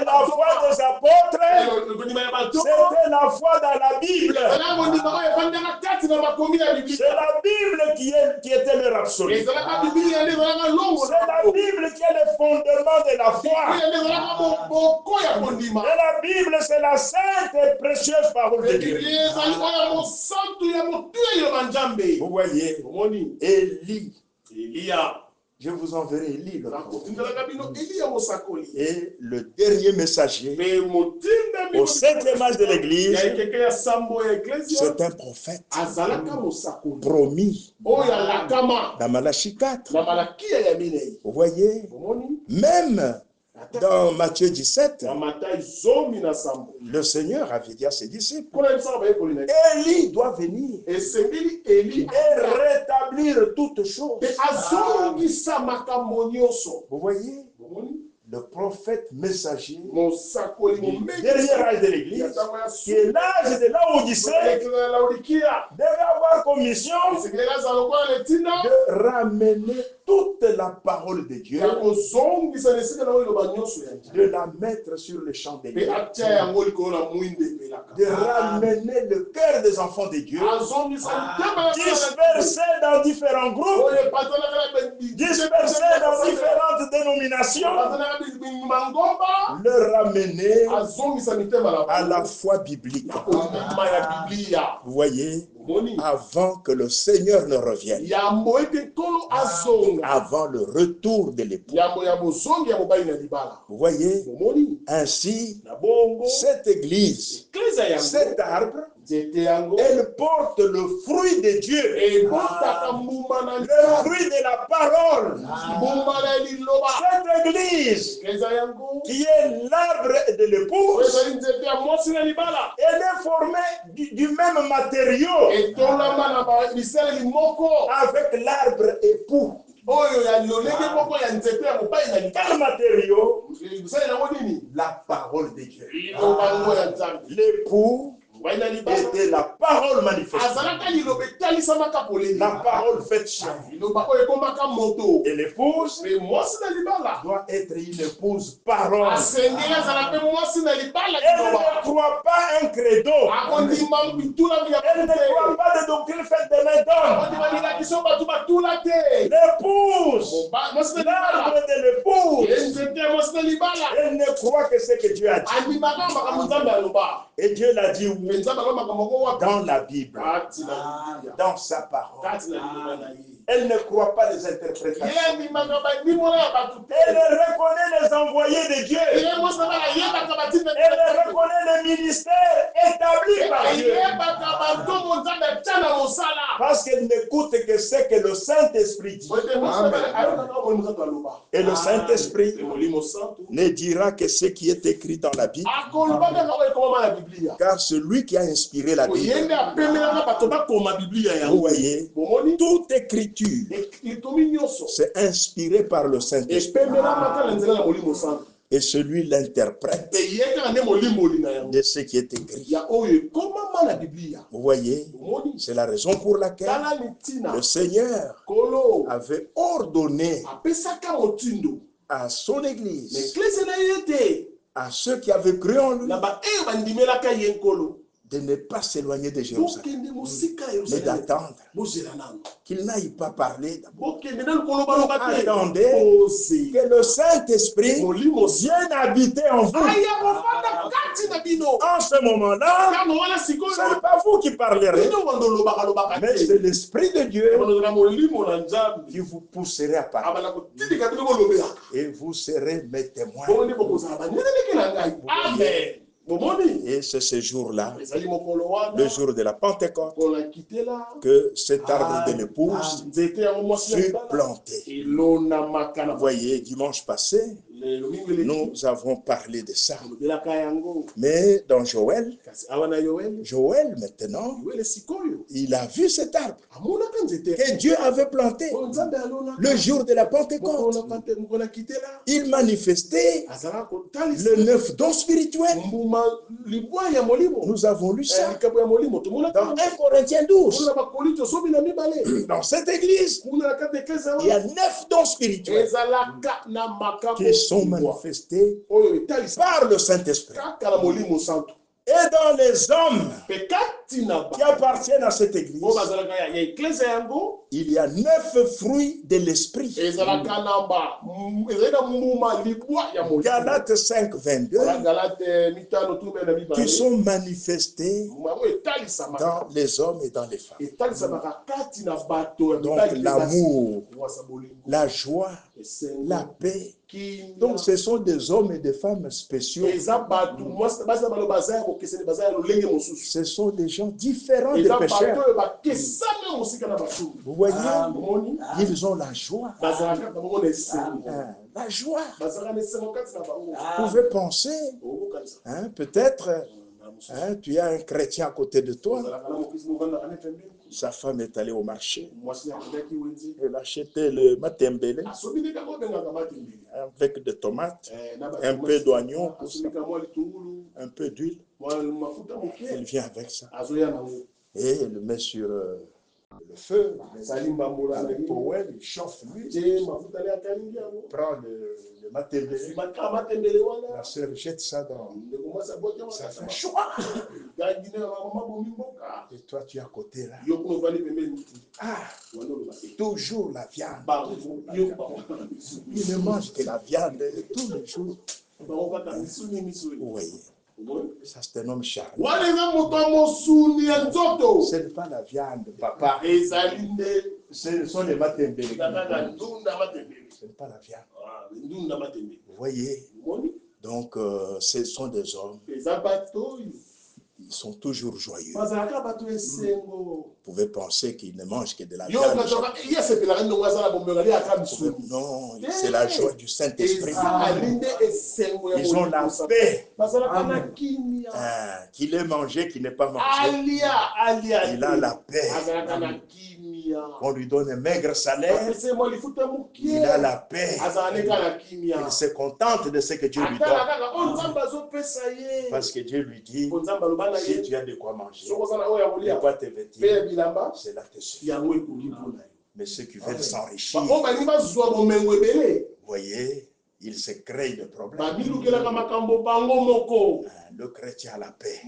la foi des apôtres, c'était la foi dans la Bible. C'est la Bible qui était leur absolu. C'est la Bible qui est le fondement de la foi. Et la Bible, c'est la sainte et précieuse parole de Dieu. Vous voyez, Élie, je vous enverrai Élie le prophète. Et le dernier messager, au 7e âge de l'Église, c'est un prophète promis dans Malachie 4. Vous voyez, même dans Matthieu 17, le Seigneur avait dit à ses disciples, Élie doit venir et rétablir toutes choses. Vous voyez, le prophète messager, le dernier âge de l'Église, qui est l'âge de Laodicée, devait avoir comme mission de ramener toute la parole de Dieu, de la mettre sur le champ des guerres, de ramener le cœur des enfants de Dieu, dispersés dans différents groupes, dispersés dans différentes dénominations, le ramener à la foi biblique. Vous voyez, avant que le Seigneur ne revienne, avant le retour de l'époux. Vous voyez, ainsi, cette église, cet arbre, elle porte le fruit de Dieu, le fruit de la parole. Cette église, qui est l'arbre de l'épouse, elle est formée du même matériau avec l'arbre époux. Quel matériau? La parole de Dieu. L'époux était la parole manifestée. La parole faite chair. Et l'épouse doit être une épouse parole. Elle ne croit pas un credo. Elle ne croit pas de doctrine faite de main d'homme. L'épouse, l'arbre de l'épouse, elle ne croit que ce que Dieu a dit. Et Dieu l'a dit où? Dans la Bible, dans sa parole. Elle ne croit pas les interprétations. Elle reconnaît les envoyés de Dieu. Elle reconnaît le ministère établi par Dieu. Parce qu'elle n'écoute que ce que le Saint-Esprit dit. Et le Saint-Esprit ne dira que ce qui est écrit dans la Bible. Car celui qui a inspiré la Bible, vous voyez, toute écriture, c'est inspiré par le Saint-Esprit. Et celui l'interprète de ce qui est écrit. Vous voyez, c'est la raison pour laquelle le Seigneur avait ordonné à son Église, à ceux qui avaient cru en lui, de ne pas s'éloigner de Jérusalem, mais d'attendre qu'il n'aille pas parler d'abord. Attendez que le Saint-Esprit vienne habiter en vous. En ce moment-là, ce n'est pas vous qui parlerez, mais c'est l'Esprit de Dieu qui vous poussera à parler. Et vous serez mes témoins. Amen. Et c'est ce jour-là, le jour de la Pentecôte, que cet arbre de l'épouse fut planté. Vous voyez, dimanche passé, nous avons parlé de ça. Mais dans Joël maintenant, il a vu cet arbre que Dieu avait planté le jour de la Pentecôte. Il manifestait le 9 dons spirituels. Nous avons lu ça dans 1 Corinthiens 12. Dans cette église, il y a 9 dons spirituels qui sont manifestés par le Saint-Esprit. Et dans les hommes qui appartiennent à cette église, il y a 9 fruits de l'esprit. Galates 5, 22, qui sont manifestés dans les hommes et dans les femmes. Donc l'amour, la joie, la paix. Donc ce sont des hommes et des femmes spéciaux. Ce sont des gens différents des pécheurs. Vous voyez, ils ont la joie. La joie. Vous pouvez penser, peut-être, tu as un chrétien à côté de toi. Sa femme est allée au marché. Elle a acheté le matembele avec des tomates, un peu d'oignon, un peu d'huile. Elle vient avec ça. Et elle le met sur le feu. Avec Powell, il chauffe l'huile. Prend le matembele. La sœur jette ça dans. Ça fait chaud. Et toi, tu es à côté là. Toujours la viande. Il ne mange que la viande tous les jours. Vous voyez. Ça, c'est un homme charmant. Ce n'est pas la viande, papa. Ce sont les matembele. Ce n'est pas la viande. Vous voyez. Donc, ce sont des hommes. Ils sont toujours joyeux. Vous pouvez penser qu'ils ne mangent que de la viande. Non, c'est la joie du Saint-Esprit. Ils ont la paix. Qu'il ait mangé, qu'il n'ait pas mangé. Il a la paix. On lui donne un maigre salaire. Il a la paix. Il se contente de ce que Dieu lui donne. Parce que Dieu lui dit, si tu as de quoi manger, de quoi te vêtir, c'est là que c'est. Mais ceux qui veulent s'enrichir, vous voyez, il se crée des problèmes. Le chrétien a la paix.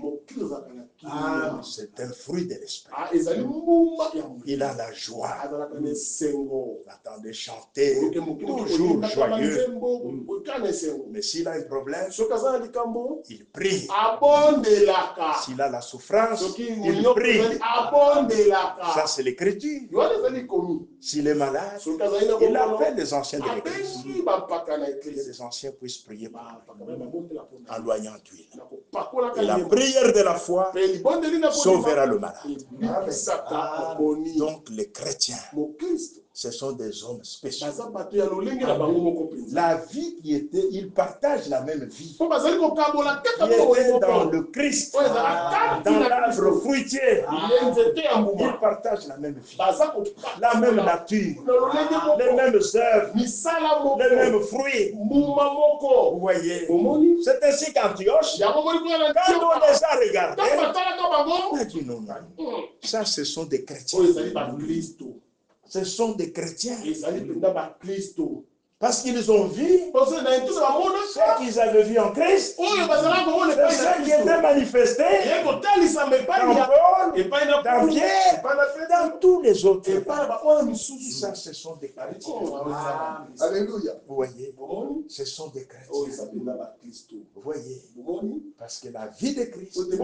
C'est un fruit de l'esprit. Il a la joie. Attendez, chanter, toujours joyeux. Mais s'il a un problème, il prie. S'il a la souffrance, il prie. Ça, c'est l'écriture. S'il est malade, il appelle les anciens de l'église. Que les anciens puissent prier en loignant d'huile. Et la prière de la foi sauvera le malade. Donc les chrétiens, ce sont des hommes spéciaux. La vie qui était, ils partagent la même vie. Qui était dans le Christ, dans l'arbre fruitier. Ils partagent la même vie, la même nature, les mêmes œuvres, les mêmes fruits. Vous voyez, c'est ainsi qu'Antioche, quand on les a regardés, on a dit non, non, ça ce sont des chrétiens. Ce sont des chrétiens Parce qu'ils ont vu ce qu'ils avaient vu en Christ, c'est ce qui était manifesté dans Paul, dans Pierre, dans tous les autres. Ça, ce sont des chrétiens. Alléluia. Vous voyez, ce sont des chrétiens. Vous voyez, parce que la vie de Christ était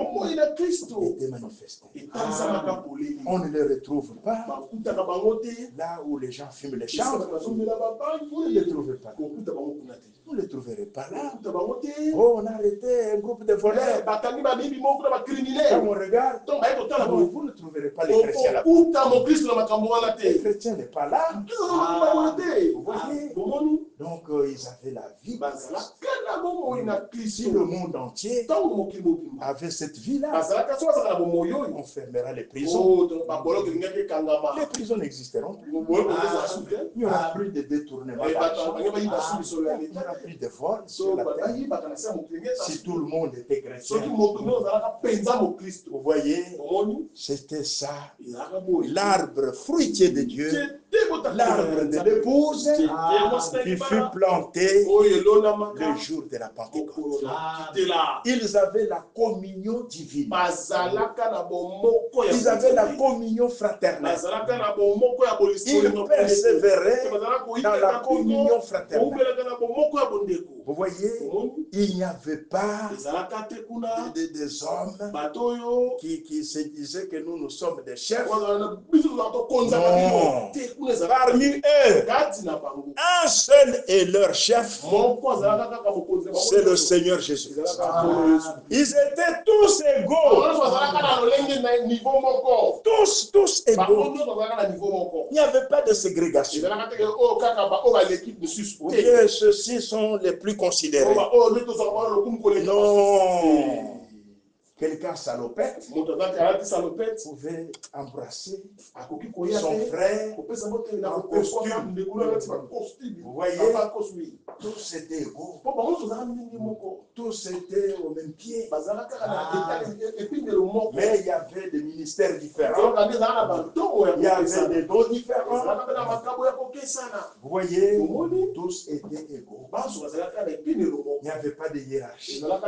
manifestée. On ne les retrouve pas là où les gens fument les champs. Vous ne les trouvez pas. Vous ne les trouverez pas là. Oh, on a arrêté un groupe de voleurs. Quand on regarde, vous ne trouverez pas les chrétiens là. Les chrétiens n'est pas là. Vous voyez? Donc, ils avaient la vie. Si le monde entier avait cette vie-là, on fermera les prisons. Les prisons n'existeront plus. Il n'y aura plus de détournement d'argent. Il n'y aura plus de vol sur la terre. Si tout le monde était chrétien, vous voyez, c'était ça. L'arbre fruitier de Dieu, l'arbre de l'épouse, qui fut planté le jour de la Pentecôte. Ils avaient la communion divine. Ils avaient la communion fraternelle. Ils persévéraient dans la communion fraternelle. Vous voyez, il n'y avait pas des hommes qui se disaient que nous sommes des chefs. Non. Parmi eux, un seul est leur chef, c'est le Seigneur Jésus. Ils étaient tous égaux. Tous égaux. Il n'y avait pas de ségrégation. Ou bien ceux-ci sont les plus considérés. Non. Quelqu'un salopette pouvait embrasser son frère en costume. Vous voyez, tous étaient égaux. Tous étaient au même pied. Mais il y avait des ministères différents. Il y avait des dons différents. Vous voyez, tous étaient égaux. Il n'y avait pas de hiérarchie. Non.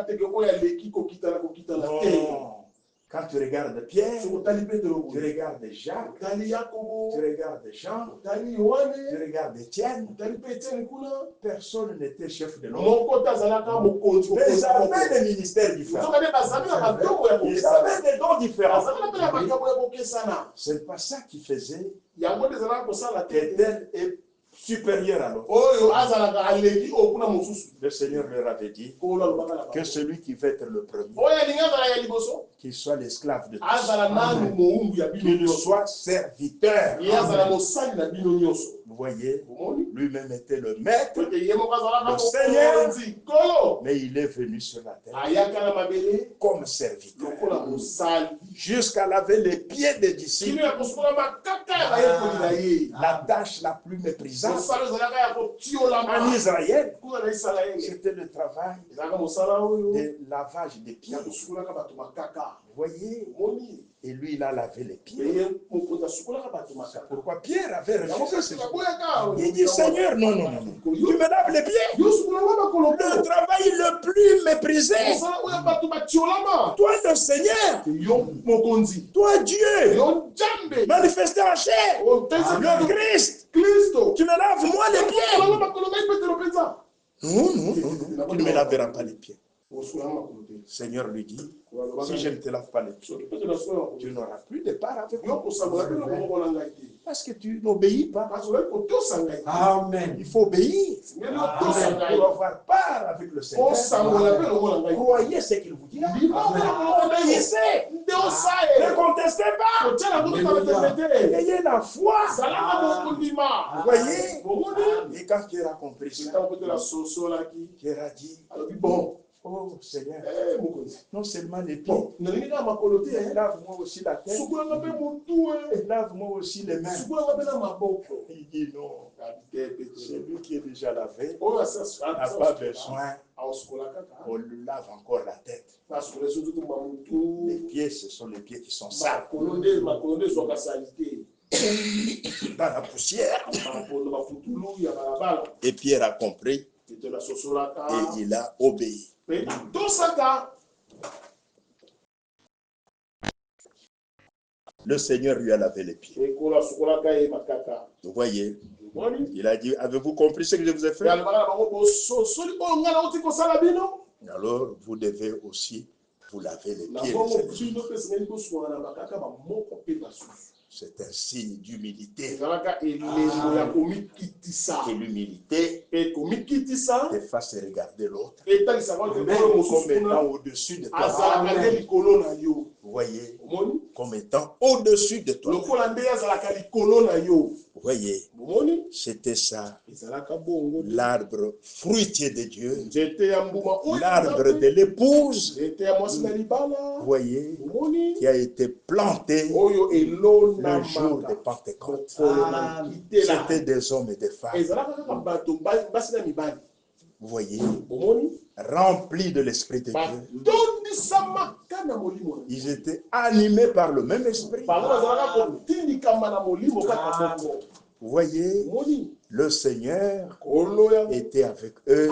Quand tu regardes Pierre, tu regardes Jacques, tu regardes Jean, tu regardes Étienne, personne n'était chef de l'autre. Mais ils avaient des ministères différents. Ils avaient des dons différents. C'est pas ça qui faisait que tel est supérieur à l'autre. Le Seigneur leur avait dit que celui qui veut être le premier, qu'il soit l'esclave de tous, qu'il soit serviteur. Vous voyez, lui-même était le maître, le Seigneur, mais il est venu sur la terre comme serviteur jusqu'à laver les pieds des disciples. La tâche la plus méprisable en Israël, c'était le travail de lavage des pieds. Vous voyez, et lui, il a lavé les pieds. Pourquoi Pierre avait refusé ce jour? Il dit, Seigneur, non, tu me laves les pieds. Le travail le plus méprisé. Toi, le Seigneur. Toi, Dieu. Manifesté en chair. Le Christ. Tu me laves moi les pieds. Non, tu ne me laveras pas les pieds. Seigneur lui dit, si je ne te lave pas les pieds, tu n'auras plus de part avec moi. Parce que tu n'obéis pas. Amen. Il faut obéir pour avoir part avec le Seigneur. Croyez ce qu'il vous dit. Obéissez. Ne contestez pas. Ayez la foi. Vous voyez. Et quand Pierre a compris ça, Pierre a dit, bon, oh Seigneur, non seulement les pieds, lave-moi aussi la tête, lave-moi aussi les mains. Il dit non, celui qui est déjà lavé n'a pas besoin qu'on lui lave encore la tête. Les pieds, ce sont les pieds qui sont sales. dans la poussière. Et Pierre a compris et il a obéi. Le Seigneur lui a lavé les pieds. Vous voyez, il a dit, avez-vous compris ce que je vous ai fait? Alors, vous devez aussi vous laver les pieds. C'est un signe d'humilité. Et l'humilité te fasse regarder l'autre comme étant au-dessus de toi. Vous voyez, comme étant au-dessus de toi. Vous voyez, c'était ça, l'arbre fruitier de Dieu, l'arbre de l'épouse, vous voyez, qui a été planté le jour de Pentecôte. C'était des hommes et des femmes, vous voyez, remplis de l'Esprit de Dieu. Ils étaient animés par le même esprit. Vous voyez, le Seigneur était avec eux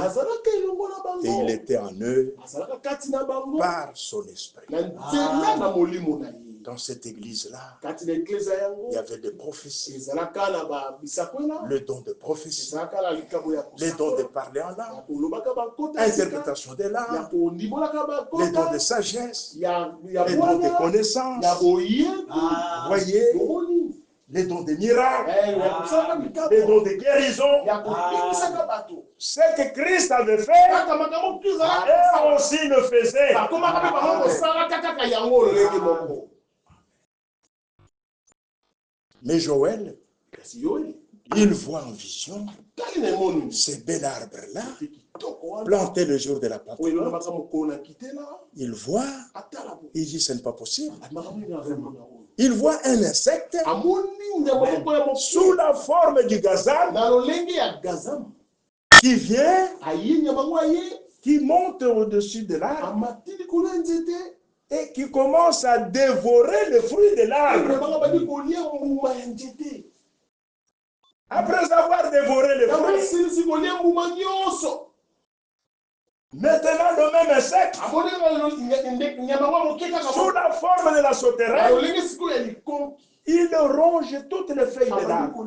et il était en eux par son esprit. Dans cette église-là, il y avait des prophéties, le don de prophétie, les dons de parler en langue, interprétation des langues, les dons de sagesse, les dons de connaissance, vous voyez, les dons de miracles, les dons de guérison. Ce que Christ avait fait, eux aussi le faisaient. Mais Joël, il voit en vision ces bel arbres-là, plantés le jour de la Pentecôte. Il voit, il dit ce n'est pas possible. Il voit un insecte sous la forme du gazam qui vient, qui monte au-dessus de l'arbre et qui commence à dévorer le fruit de l'arbre. Après avoir dévoré le fruit, maintenant le même insecte, sous la forme de la sauterelle, il ronge toutes les feuilles de l'arbre.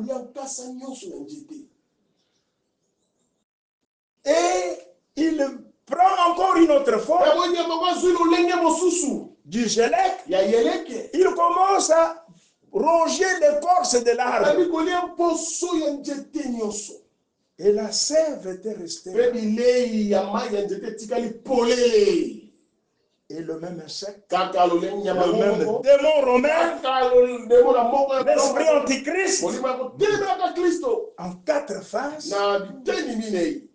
Et il prend encore une autre forme du gélec. Il commence à ronger l'écorce de l'arbre. Et la sève était restée. Et le même insecte, le même démon romain, l'esprit antichrist, en 4 phases,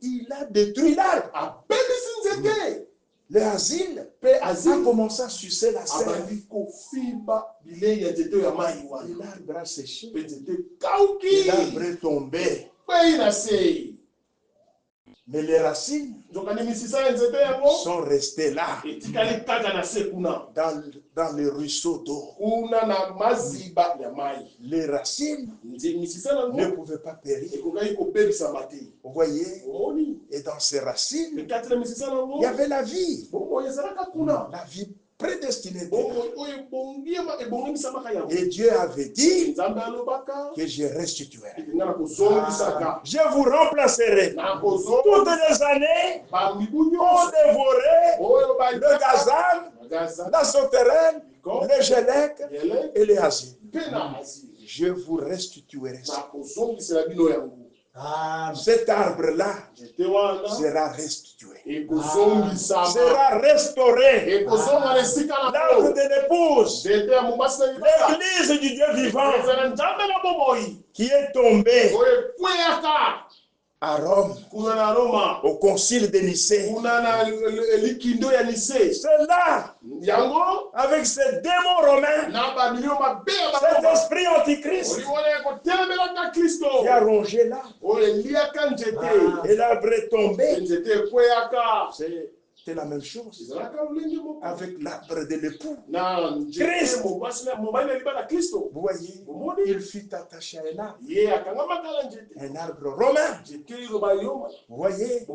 il a détruit l'arbre. Le asile a commencé à sucer la sève. Et l'arbre a séché. Et l'arbre est tombé. Mais les racines sont restées là, dans les ruisseaux d'eau. Les racines ne pouvaient pas périr. Vous voyez, et dans ces racines, il y avait la vie. La vie prédestinée. Et Dieu avait dit que je restituerai. Je vous remplacerai. Toutes les années, on dévorait le gazan, la sauterelle, le gélec et les asiles. Je vous restituerai ça. Cet arbre-là sera restitué, sera restauré. L'arbre de l'épouse, l'église du Dieu vivant, qui est tombée à Rome, au concile de Nicée. C'est là, avec ce démon romain, cet esprit antichrist, qui a rongé là. Et l'arbre est tombé. C'est la même chose avec l'arbre de l'époux. Christ. Vous voyez, il fut attaché à un arbre. Un arbre romain. Vous voyez,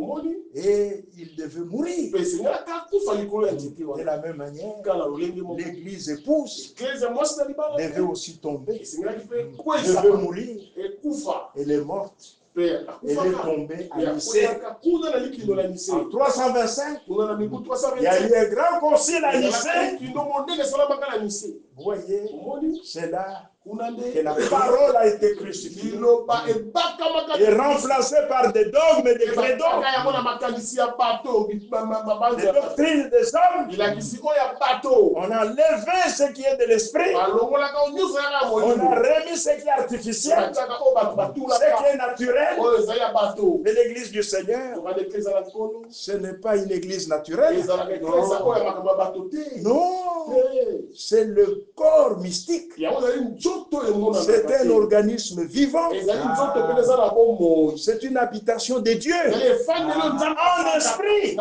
et il devait mourir. De la même manière, l'église épouse devait aussi tomber. Devait mourir. Elle est morte. Elle est tombée à Nicée. En 325, il y a eu un grand concile à Nicée. Vous voyez, c'est là que la parole a été crucifiée et remplacée par des dogmes et des credos, des doctrines des hommes. On a levé ce qui est de l'esprit, on a remis ce qui est artificiel, ce qui est naturel. Mais l'église du Seigneur, ce n'est pas une église naturelle. Non, c'est le corps mystique. C'est un organisme vivant. C'est une habitation de Dieu en esprit.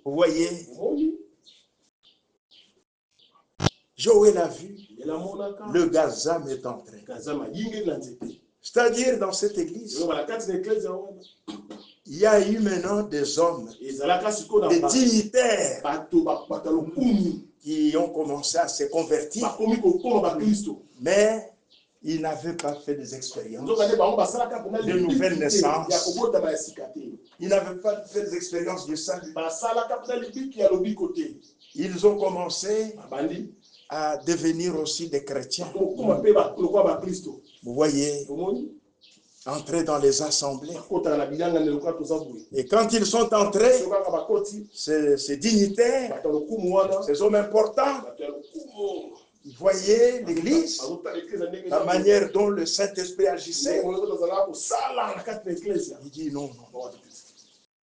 Vous voyez, Joël a vu, le gazam est entré. C'est-à-dire dans cette église, il y a eu maintenant des hommes, des dignitaires qui ont commencé à se convertir, mais ils n'avaient pas fait des expériences de nouvelles naissances. Ils n'avaient pas fait des expériences de salut. Ils ont commencé à devenir aussi des chrétiens. Vous voyez, entrer dans les assemblées. Et quand ils sont entrés, ces dignitaires, ces hommes importants, vous voyez l'église, la manière dont le Saint-Esprit agissait. Il dit non, non.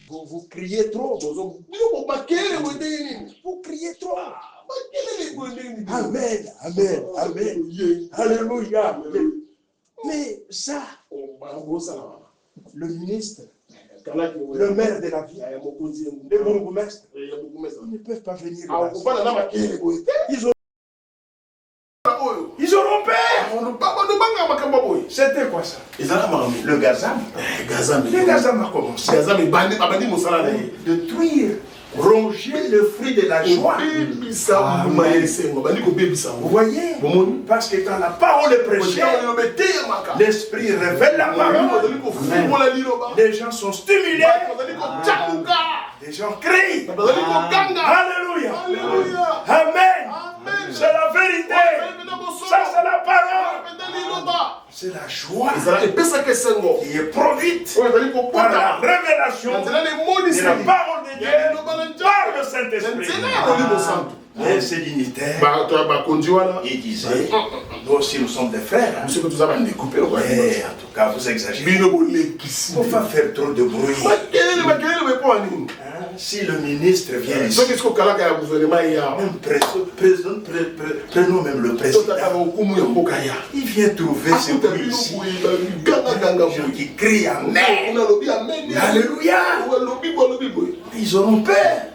Vous criez trop. Vous criez trop. Amen, amen, amen. Alléluia. Mais ça, le ministre, le maire de la ville, les bourgmestres, ils ne peuvent pas venir. Ils auront peur. C'était quoi ça? Le gazam. Le gazam a commencé. De tuer, ronger le fruit de la joie. Vous voyez? Parce que quand la parole est prêchée, l'esprit révèle la parole. Les gens sont stimulés. Les gens crient. Alléluia. Amen. C'est la vérité. Ça, c'est la parole. C'est la joie qui est produite par la révélation de la parole de Dieu par le Saint-Esprit. Et ces dignitaires, ils disaient, nous aussi nous sommes des frères. Mais en tout cas, vous exagérez. Il ne faut pas faire trop de bruit. Si le ministre vient ici, prenons même le président, il vient trouver ce bruit ici, qui crie Amen, Alléluia. Ils auront peur.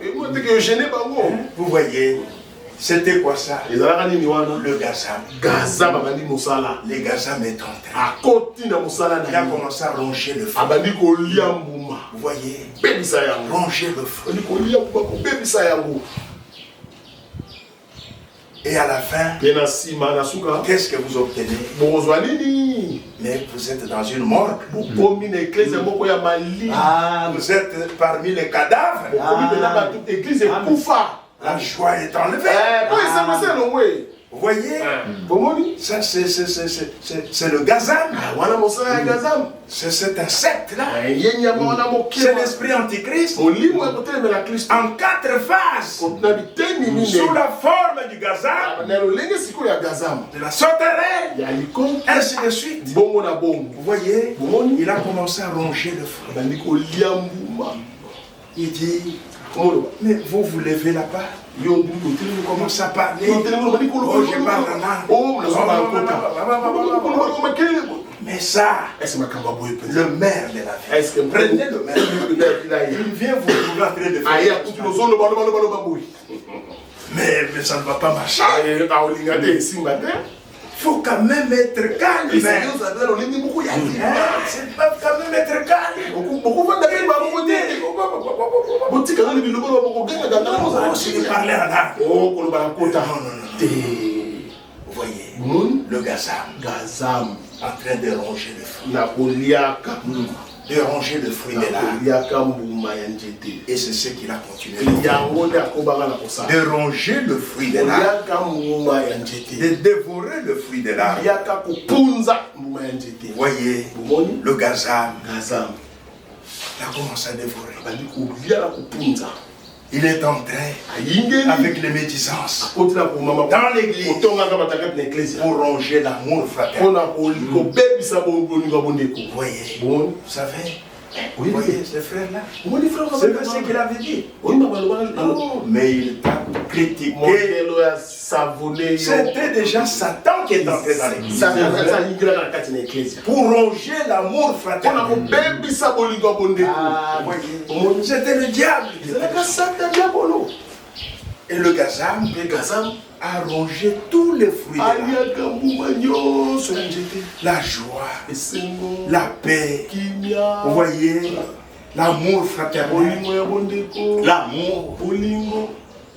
Vous voyez, c'était quoi ça? Le gazam. Le gazam est entré. Il a commencé à ronger le feu. Vous voyez, ronger le feu. Et à la fin, qu'est-ce que vous obtenez? Mais vous êtes dans une morgue. Vous êtes parmi les cadavres. La joie est enlevée. Vous voyez, ça c'est le gazam. C'est cet insecte-là. C'est l'esprit antichrist. En 4 phases. Sous la forme du gazam, de la sauterelle, ainsi de suite. Vous voyez, il a commencé à ronger le fruit. Il dit, mais vous vous levez là-bas, vous commencez à parler. Oh, je parle là. Mais ça, Est-ce que ma kamba boye penza? le maire de la ville, Est-ce que prenez le maire, maire il vient vous trouver en train de Aïe, faire. akutu lozolo balo balo balo baboui. Mais ça ne va pas marcher. Aïe, aolinga te simba te. Il faut quand même être calme. Et c'est nous avons olingi beaucoup ya. C'est pas quand même être calme. Beaucoup vanda ke ba beaucoup te. Botika ngani bilobo ba beaucoup genga ganga mo za. Je vais parler en arabe. Oh, kolo ba kota. Te. Vous voyez, le gazam en train de ronger le fruit. Na koliaka. De ronger le fruit de l'arbre. Koliaka mbuma ya njete. Et c'est ce qu'il a continué. Yango de akobanga na kosa. De ronger le fruit de l'arbre. Koliaka mbuma ya njete. De dévorer le fruit de l'arbre. Yaka kupunza mbuma ya njete. Vous voyez, Bomoni le gazam, gazam. il a commencé à dévorer. Bandi kolia la kupunza. Il est entré Ayingeli avec les médisances kotina ko mama dans l'église otonga ka batakat na église. pour ronger l'amour fraternel. On a ko bebisa bongo nga bondeko. Vous voyez, Bon, vous savez, oui, vous voyez ce frère-là, on dit frère, c'est ce qu'il avait dit. oui, ma baloba. Oh, mais il t'a critiqué. Modelo ya savonné. C'était déjà Satan qui est entré dans l'église Ça yingela ka kati na église. pour ronger l'amour On a ko fraternel. bebisa bolingo bondeko. Ah, voyez, c'était le diable. C'est la satan diabolo. Et le gazam Le gazam a rongé tous les fruits de l'arbre. aliaka mbuma nyonso ya njete. La joie, Esengo. la paix, Kimia. vous voyez, l'amour fraternel, Bolingo ya bondeko. l'amour, Bolingo.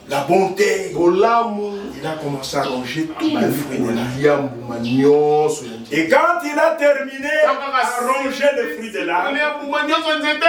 la bonté. Bolamu. Il a commencé à ronger tous les fruits de l'arbre. Kolia mbuma nyonso ya njete. Et quand il a terminé à ronger les fruits de l'arbre, Kolia mbuma nyonso ya njete.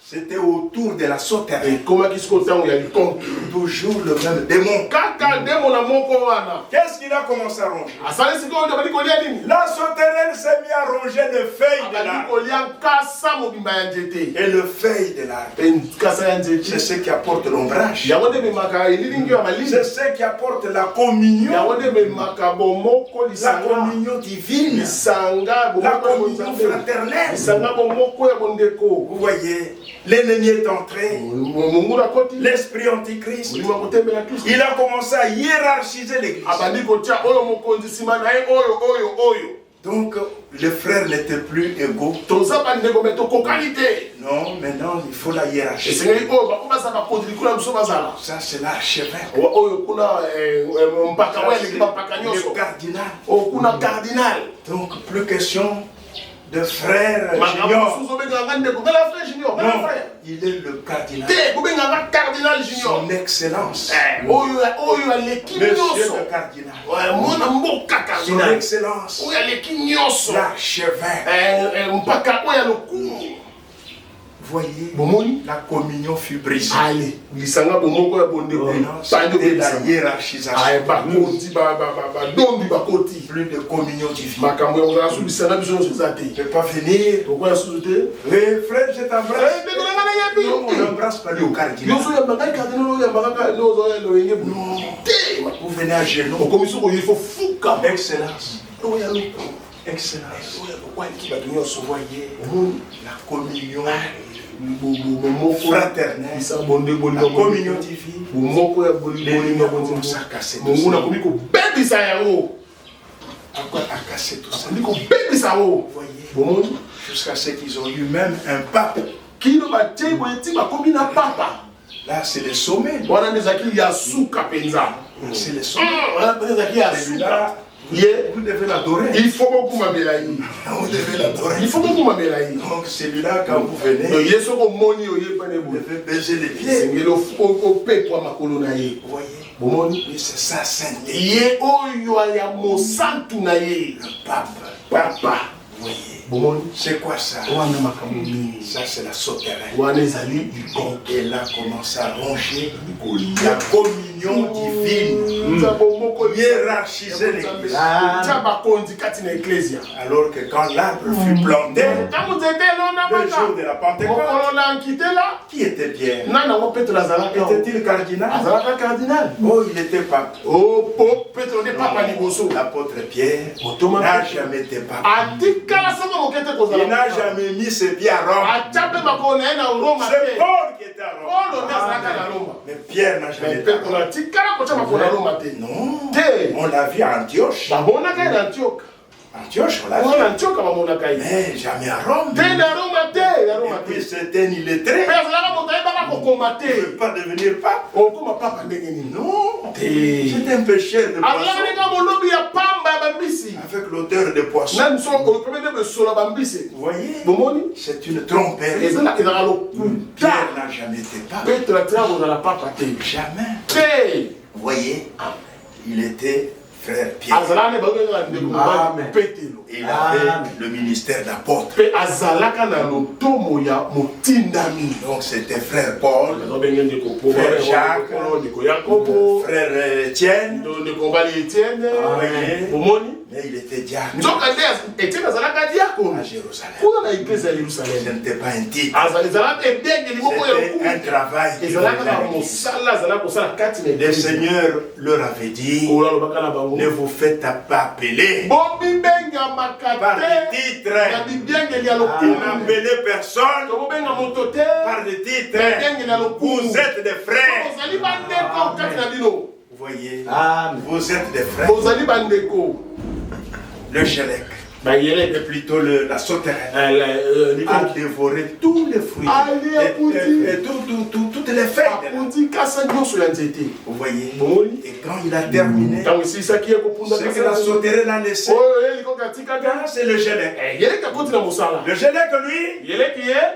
c'était autour de la sauterelle. ekomaki sikoyo ntango ya likonto Toujours le même démon. kaka ndemo na moko wana Qu'est-ce qu'il a commencé à ronger? asali sikoyo nde bali kolia nini La sauterelle s'est mise à ronger les feuilles de abali l'arbre. kolia nkasa mobimba ya nzete Et le feuille de l'arbre, mpe nkasa ya c'est nzete ce qui apporte l'ombrage. yango nde ememaka elilingi ya malili C'est ce qui apporte la communion. yango nde ememaka bomoko La lisanga communion divine. lisanga La bomoko ya communion bonzambe fraternelle. lisanga bomoko ya bondeko Vous voyez, l'ennemi est entré. mongulu akoti L'esprit antichrist. molimo ya kotembela kristo Il a commencé à hiérarchiser l'église. abandi kotia oyo mokonzi nsima na ye oyo Donc, les frères n'étaient plus égaux. toza bandeko me tokokani te Non, maintenant, il faut la hiérarchie. esengeli oyo bako bazala bakonzi likolo ya biso bazala Ça, c'est l'archevêque. oyo kuna mpaka oyo aleki bampaka nyonso Le cardinal. oyo kuna cardinal Donc, plus question de frère makambo junior. mosusu obenganga ndeko ngala frère junior ngala Non, frère il est le cardinal. te bobenganga cardinal junior Son excellence. oyo aleki Monsieur nyonso le cardinal. mwana mboka Son cardinal excellence. oyo aleki nyonso L'archevêque. mpaka oyo alokumu Voyez, bomoni la communion fut brisée. ale lisanga bomoko ya bondeko C'était la hiérarchisation. bakoti badondi bakoti Plus de communion divine. makambo ya kozala su lisanga biso nyonso eza te Ne peut pas venir. tokoya susu te Oui, frère, je t'embrasse. ndeko na ngai Non, on nayebi n'embrasse pas le cardinal. nyonso oyamba ngai cardinal oyamba kaka nozoya loyenge te Vous venez à genoux. okomi soko il faut fuka Excellence. oya loko Excellence. oya lokwaleki bato nyonso Vous voyez, omoni la communion bomoko fraternelle, bisa bonde la bolinga communion divine. bomoko ya L'ennemi bolinga a commencé à casser tout mongu ça. nakomi kobebisa yango À casser tout ça. ali kobebisa yango Vous voyez, bomoni jusqu'à ce qu'ils ont eu même un pape. kino batie boye ti bakomi na papa Là, c'est le sommet. wana nde ezalaki ya suka mpenza C'est le sommet. wana mpenza ezalaki ya suka Celui-là, ye vous devez l'adorer. il faut bokumamela ye Vous devez l'adorer. il faut bokumamela ye Donc, celui-là, quand vous venez, ye soki omoni oyebane vous boye devez baiser les pieds. esengeli opepwa makolo na ye Vous voyez, bomoni oui, c'est ça, sainteté. ye oyo ya mosantu na ye Le pape. papa Vous voyez, bomoni c'est quoi ça? wana makambo mingi Ça, c'est la sauterelle. wana ezali likonto Et là, commence à ronger la communion divine. nzambe moko Hiérarchiser l'église. tia bakonzi kati na eklesia Alors que quand l'arbre fut planté, ntango nzete le elonamaka jour de la Pentecôte, mokolo na nkitela qui était Pierre? nani yango petro azalaka Était-il cardinal? azalaka cardinal Oh, il était pape. o po petro nde papa liboso L'apôtre Pierre Otoma n'a Petro. jamais été pape. atikala soko moke te Il kozala n'a jamais mis ses pieds à Rome. atia mpe makolo na ye na roma C'est te Paul qui était à polo nde azalaka na Rome. roma Mais Pierre n'a jamais me été à petro Rome. atikala kotia makolo na roma te Non. te On l'a vu à Antioche. bamonaka ye na antioke Antioche, on l'a vu. Mais jamais à Rome. Et puis c'était un illettré. Il ne veut pas devenir pape. Non. C'est un péché de poisson. Avec l'odeur de poisson. Vous voyez, c'est une tromperie. Pierre n'a jamais été pape. Jamais. Vous voyez, il était frère Pierre. Amen. Il avait le ministère d'apôtre. Donc c'était frère Paul, frère Jacques, frère Étienne. Mais il était diacre à Jérusalem. Ce n'était pas un titre. C'était un travail. Le Seigneur leur avait dit, ne vous faites pas appeler par des titres. Il n'appelait personne par des titres. Vous êtes des frères. Vous voyez, vous êtes des frères. Le Chélek, et plutôt la sauterelle, a dévoré tous les fruits et toutes les feuilles. Vous voyez, et quand il a terminé, ce que la sauterelle a laissé, c'est le Chélek. Le Chélek, lui,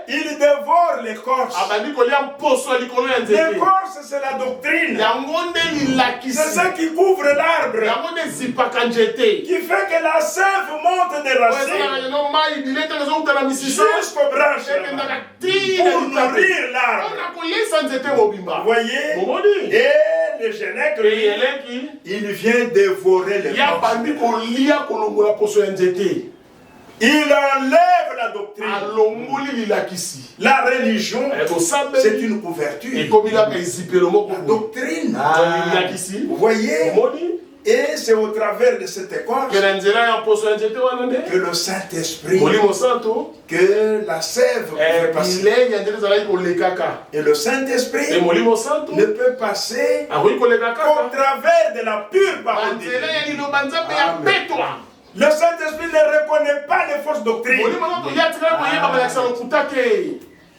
il dévore l'écorce. L'écorce, c'est la doctrine. C'est ça qui couvre l'arbre, qui fait que la sève monte des racines jusqu'aux branches pour nourrir l'arbre. Vous voyez? Et le Chélek, il vient dévorer l'écorce. Il enlève la doctrine. La religion, c'est une couverture. La doctrine, vous voyez? Et c'est au travers de cette écorce que le Saint-Esprit, que la sève peut passer. Et le Saint-Esprit ne peut passer qu'au travers de la pure parole de Dieu. Le Saint-Esprit ne reconnaît pas les fausses doctrines.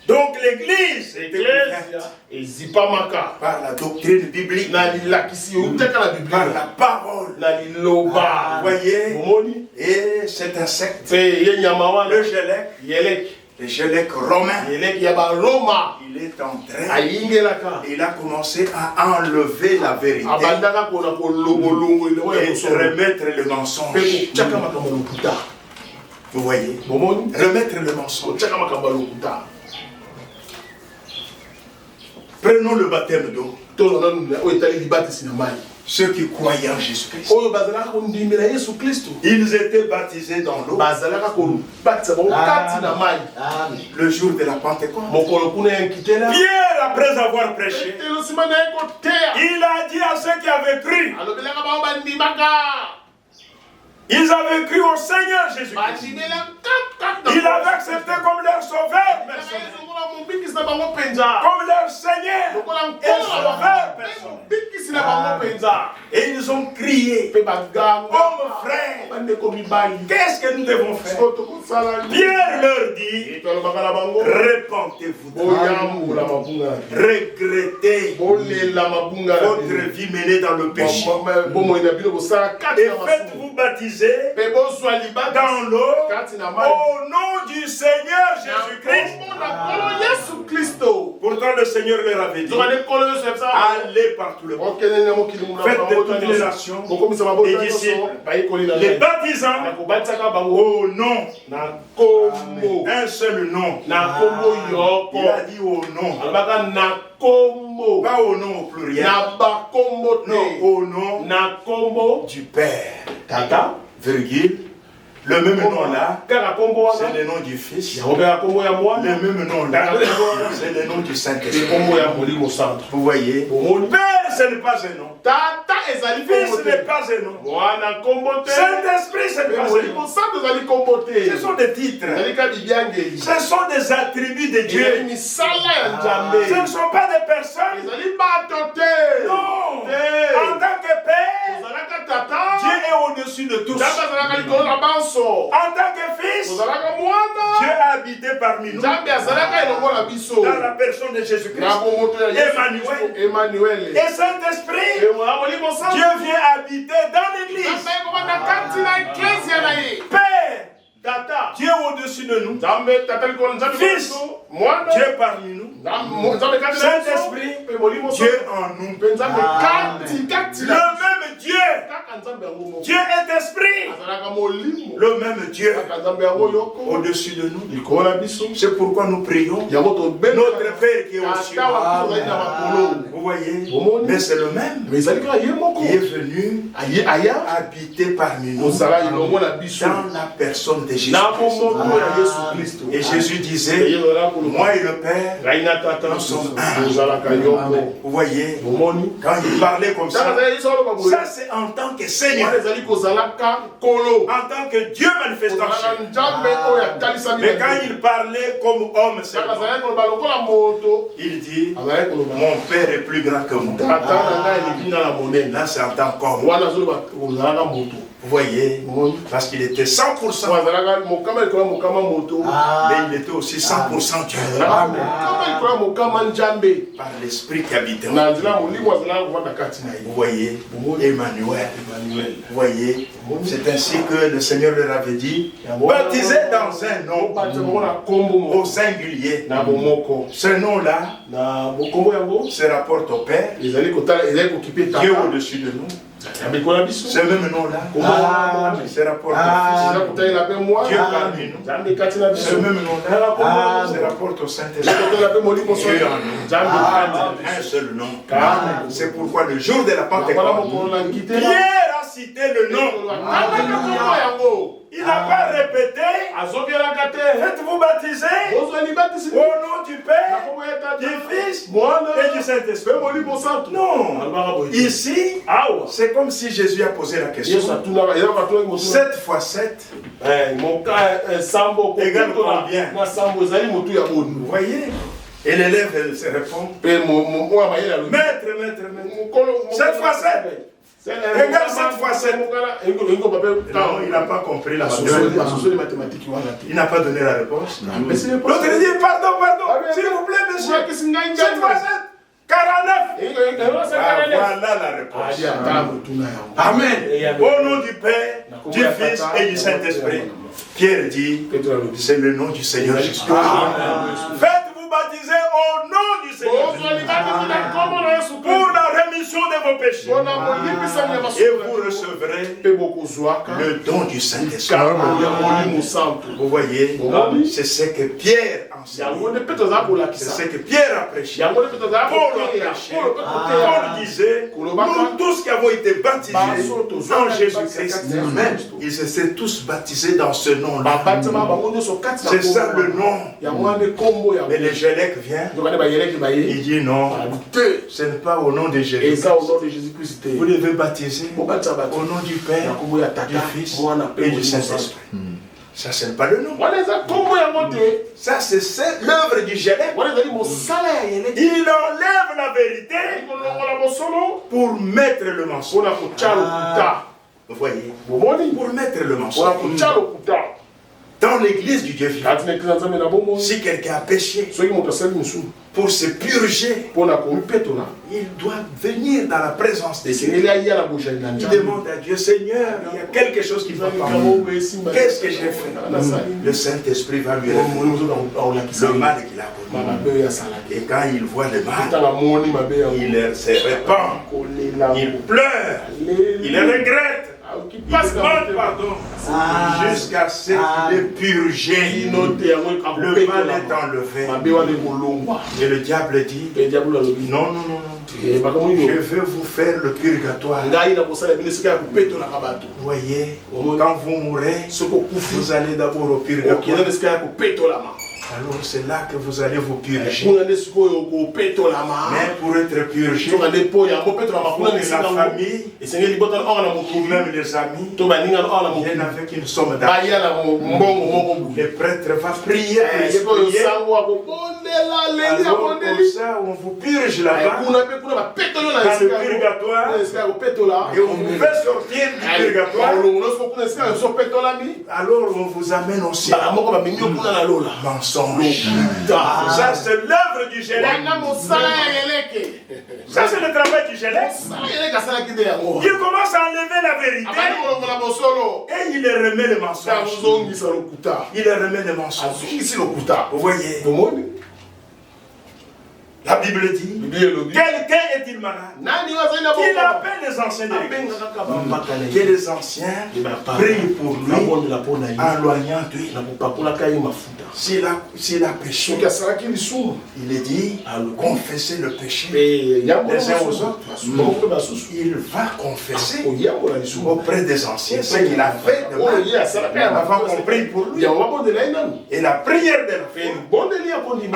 Donc l'église par la doctrine biblique, par la parole. Vous voyez, et cet insecte, le Chélek romain, il est entré, il a commencé à enlever la vérité et remettre le mensonge. Vous voyez, remettre le mensonge. Prenons le baptême d'eau. Ceux qui croyaient en Jésus-Christ, ils étaient baptisés dans l'eau le jour de la Pentecôte. Pierre, après avoir prêché, il a dit à ceux qui avaient cru, ils avaient cru au Seigneur Jésus-Christ. Il avait accepté comme leur sauveur personnel, comme leur Seigneur et sauveur personnel. Et ils ont crié, homme frère, qu'est-ce que nous devons faire? Pierre leur dit, répentez-vous, regrettez votre vie menée dans le péché et faites-vous baptiser dans l'eau au nom du Seigneur Jésus-Christ. Pourtant le Seigneur leur avait dit, allez par tout le monde, faites de toutes les nations des disciples, les baptisant au nom, un seul nom. Il a dit au nom, pas au nom au pluriel, non, au nom du Père, virgule. Le même nom là, c'est le nom du Fils. Le même nom là, c'est le nom du Saint-Esprit. Vous voyez, Père, ce n'est pas un nom. Fils n'est pas un nom. Saint-Esprit, ce n'est pas un nom. Ce sont des titres. Ce sont des attributs de Dieu. Ce ne sont pas des personnes. Non. En tant que Père, Dieu est au-dessus au-dessus de tous. nzambe azalaka likolo na banso En tant que fils, ozalaka mwana Dieu a habité parmi nous nzambe azalaka elongo na biso dans la personne de Jésus-Christ. na bomoto ya Yesu Emmanuel. Kristo, Emmanuel Et Saint-Esprit molimo santo Dieu vient habiter dans l'église. nzambe ekomata kati na eklesia na ye Père, tata Dieu au-dessus de nous. nzambe tata likolo nzambe Fils, biso mwana Dieu parmi nous. nzambe kati na biso Saint-Esprit, mpe molimo Dieu santo en nous. mpe nzambe kati Le na même Dieu. kaka nzambe yango moko Dieu est esprit. azalaka molimo Le même Dieu kaka nzambe yango yoko au-dessus de nous. likolo na biso C'est pourquoi nous prions. yango tobenga Notre Père qui est aux cieux. ata wa biso ezali na makolo Vous voyez, Omoni. mais c'est le même. mais ezali kaka ye moko qui est venu aya habiter parmi nous ozala elongo na biso dans la personne de Jésus. na bomoto ya yesu kristo Et Jésus disait, moi et le Père, ngai na tata nous sommes un. ozalaka yoko Vous voyez, omoni quand il parlait comme ça, tata yesu aloba boye ça c'est en tant que Seigneur, wana ezali kozalaka nkolo en tant que Dieu manifestant ozalaka chair. nzambe oyo atalisami Mais quand il parlait comme homme, c'est kaka azalaki koloba lokola moto il dit, azalaki koloba mon Père est plus grand que moi. tata na ngai eleki nga na monene Là c'est en tant qu'homme. wana azoloba ozalaka moto Vous voyez, omoni parce qu'il était 100%, azalaka mokama likolo mokama moto mais il était aussi 100% Dieu. azalaka mokama likolo mokama nzambe Par l'esprit qui habitait en na lui. nzela molimo azalaka kovanda kati na ye Vous voyez, Emmanuel. Emmanuel Vous voyez, c'est ainsi que le Seigneur leur avait dit, baptisé dans un nom obatisa na kombo au moko singulier. na bomoko Ce nom-là na bokombo yango se rapporte au Père, ezali kotala ezali kokipe Dieu tata au-dessus de nous. ya mikolo na biso Ce même nom-là se rapporte au eza Fils, kotalela mpe mwana Dieu parmi nous. nzambe kati na Ce biso même nom-là se rapporte au Saint-Esprit. kotalela mpe molimo Dieu soki en nous. nzambe kati na biso Un seul nom. Amen. C'est pourquoi le jour de la wana Pentecôte, mokolo na nkitela Pierre a cité le nom. tangaka kombo yango Il n'a pas répété, azobelaka te faites-vous baptiser ozwa libatisi au nom du na Père, kombo ya tata du Fils mwana et du Saint-Esprit. mpe molimo santo Non. alobaka boye Ici, awa c'est comme si Jésus a posé la yesu question. atunaka eza batunaki motu 7 fois 7, moka sambo Égale kokutona combien? na sambo ezali motu ya bonu vous voyez? Et l'élève elle se répond, mpe mwana mayele alobi maître, 7 fois 7. Égale 7 fois 7. Non, il n'a pas compris la basosoli mathématique wana te Il n'a pas donné la réponse. Mais c'est L'autre il dit, pardon, s'il vous plaît, monsieur. 7 fois 7, 49. Voilà la réponse. Amen. Au nom du Père, du Fils et du Saint-Esprit. Pierre dit, c'est le nom du Seigneur Jésus. Faites-vous baptiser au nom du Seigneur Jésus pour la rémission de vos péchés. Et vous recevrez le don du Saint-Esprit. Vous voyez, c'est ce que Pierre enseignait. C'est ce que Pierre a prêché. Paul disait, nous tous qui avons été baptisés en Jésus-Christ, ils étaient tous baptisés dans ce nom-là. C'est ça le nom. Mais le Gélec vient, il dit non, ce n'est pas au nom de Jésus. Vous devez baptiser au nom du Père, du Fils et du Saint-Esprit. Ça, ce n'est pas le nom. Ça, c'est l'œuvre du Gélec. Il enlève la vérité pour mettre le mensonge. Vous voyez, pour mettre le mensonge. Dans l'église du Dieu vivant, si quelqu'un a péché, pour se purger, il doit venir dans la présence de Dieu. Il demande à Dieu, Seigneur, il y a quelque chose qui ne va pas. Qu'est-ce que j'ai fait? Le Saint-Esprit va lui répondre le mal qu'il a commis. Et quand il voit le mal, il se répand, il pleure, il regrette. Il demande pardon jusqu'à ce qu'il est purgé. Le mal est enlevé. Et le diable dit, non, je veux vous faire le purgatoire. Vous voyez, quand vous mourrez, vous allez d'abord au purgatoire. Alors c'est là que vous allez vous purger. Kuna nesiko yo ko petola ma. Mais pour être purgé, To ngale po ya ko petola ma kuna la nesika famille, esengeli bota ona mo ou même les amis, to ba ninga ona mo viennent avec une somme ba d'argent. ya la mbongo moko. Le prêtre va prier, prier, Ko yo prier. sango ko bondela leli ya Alors comme bondeli. ça, on vous purge là-bas, Kuna pe kuna ba petolo na dans le esika. purgatoire, Esika ko petola. et on vous fait sortir du purgatoire. Alors on vous amène au ciel. Mensonge. Ça c'est l'œuvre du Gélec. Ça c'est le travail du Gélec. Il commence à enlever la vérité et il remet les mensonges. Il remet les mensonges. Vous voyez, la Bible dit, quelqu'un est-il malade? Il appelle les anciens de l'église. Que les anciens prient pour lui en loignant d'huile. S'il a péché, il est dit, confesser le péché les uns aux autres. Il va confesser auprès des anciens ce qu'il a fait de mal avant qu'on prie pour lui. Et la prière de la foi,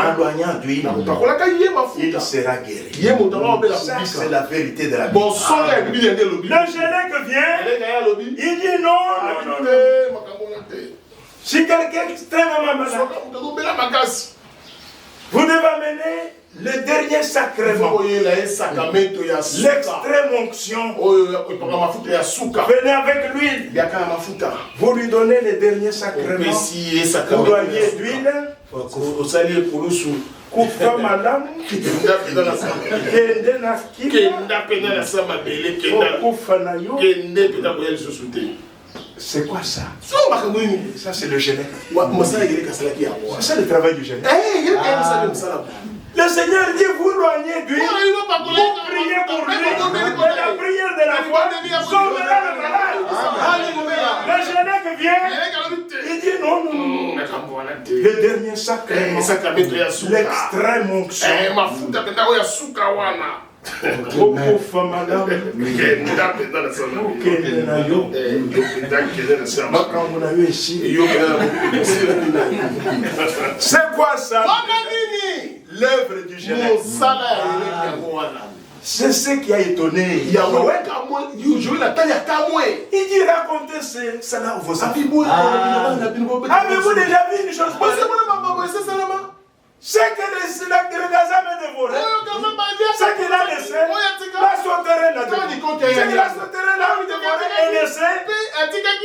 en loignant d'huile, il sera guéri. Ça, c'est la vérité de la Bible. Le Gélec vient, il dit non, non, non. Si quelqu'un est extrêmement malade, vous devez amener le dernier sacrement, l'extrême onction. Venez avec l'huile. Vous lui donnez le dernier sacrement. Vous loignez d'huile. Kufa madame, kende na c'est quoi ça? Ça c'est le Gélec. C'est ça le travail du Gélec. Le Seigneur dit vous loignez d'huile, vous priez pour lui, et la prière de la foi sauvera le malade. Le Gélec vient, il dit non, non, non. Le dernier sacrement, l'extrême onction. Okufa madame, ukende na yo, makambo na yo ici. C'est quoi ça? L'œuvre du Gélec. C'est ce qui a étonné. Il dit racontez cela à vos enfants. Avez-vous déjà vu une chose pareille? C'est que le Gaza m'a dévoré. C'est qu'il a laissé la sauterelle là-dedans. C'est qu'il a sauterelle là, il a laissé.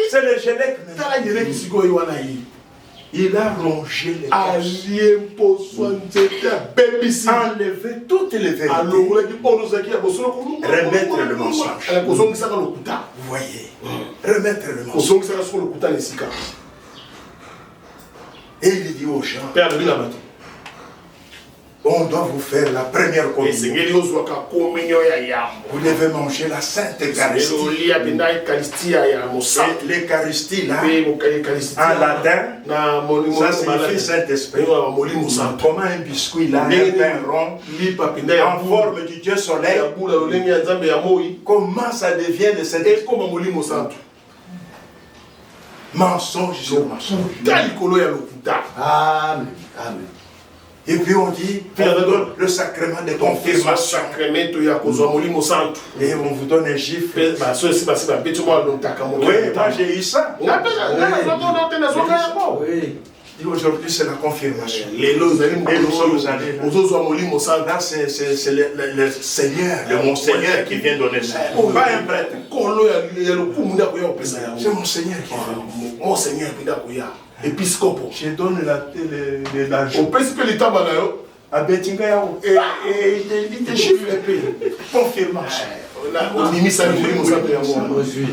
C'est le Gélec. Il a rongé les causes. Enlever toutes les vérités. Remettre le mensonge. Vous voyez. Remettre le mensonge. Et il dit aux gens, on doit vous faire la première communion. Vous devez manger la Sainte Eucharistie. L'Eucharistie là, en latin, ça signifie Saint-Esprit. Comme un biscuit là, un pain rond, en forme du Dieu soleil. Comment ça devient le Saint-Esprit? Mensonge sur mensonge. Amen. Amen. Et puis on dit, le sacrement de confirmation. Et on vous donne un gifle. Oui, moi j'ai eu ça. Et aujourd'hui c'est la confirmation. Et nous sommes allés là. Là c'est le Seigneur, le Monseigneur qui vient donner ça. Pas un prêtre. C'est mon Seigneur qui vient. Mon Seigneur, épiscope. Je donne l'argent. On peut se faire l'état banayo. À Betinga Yao. Et il te chiffre et puis confirmation.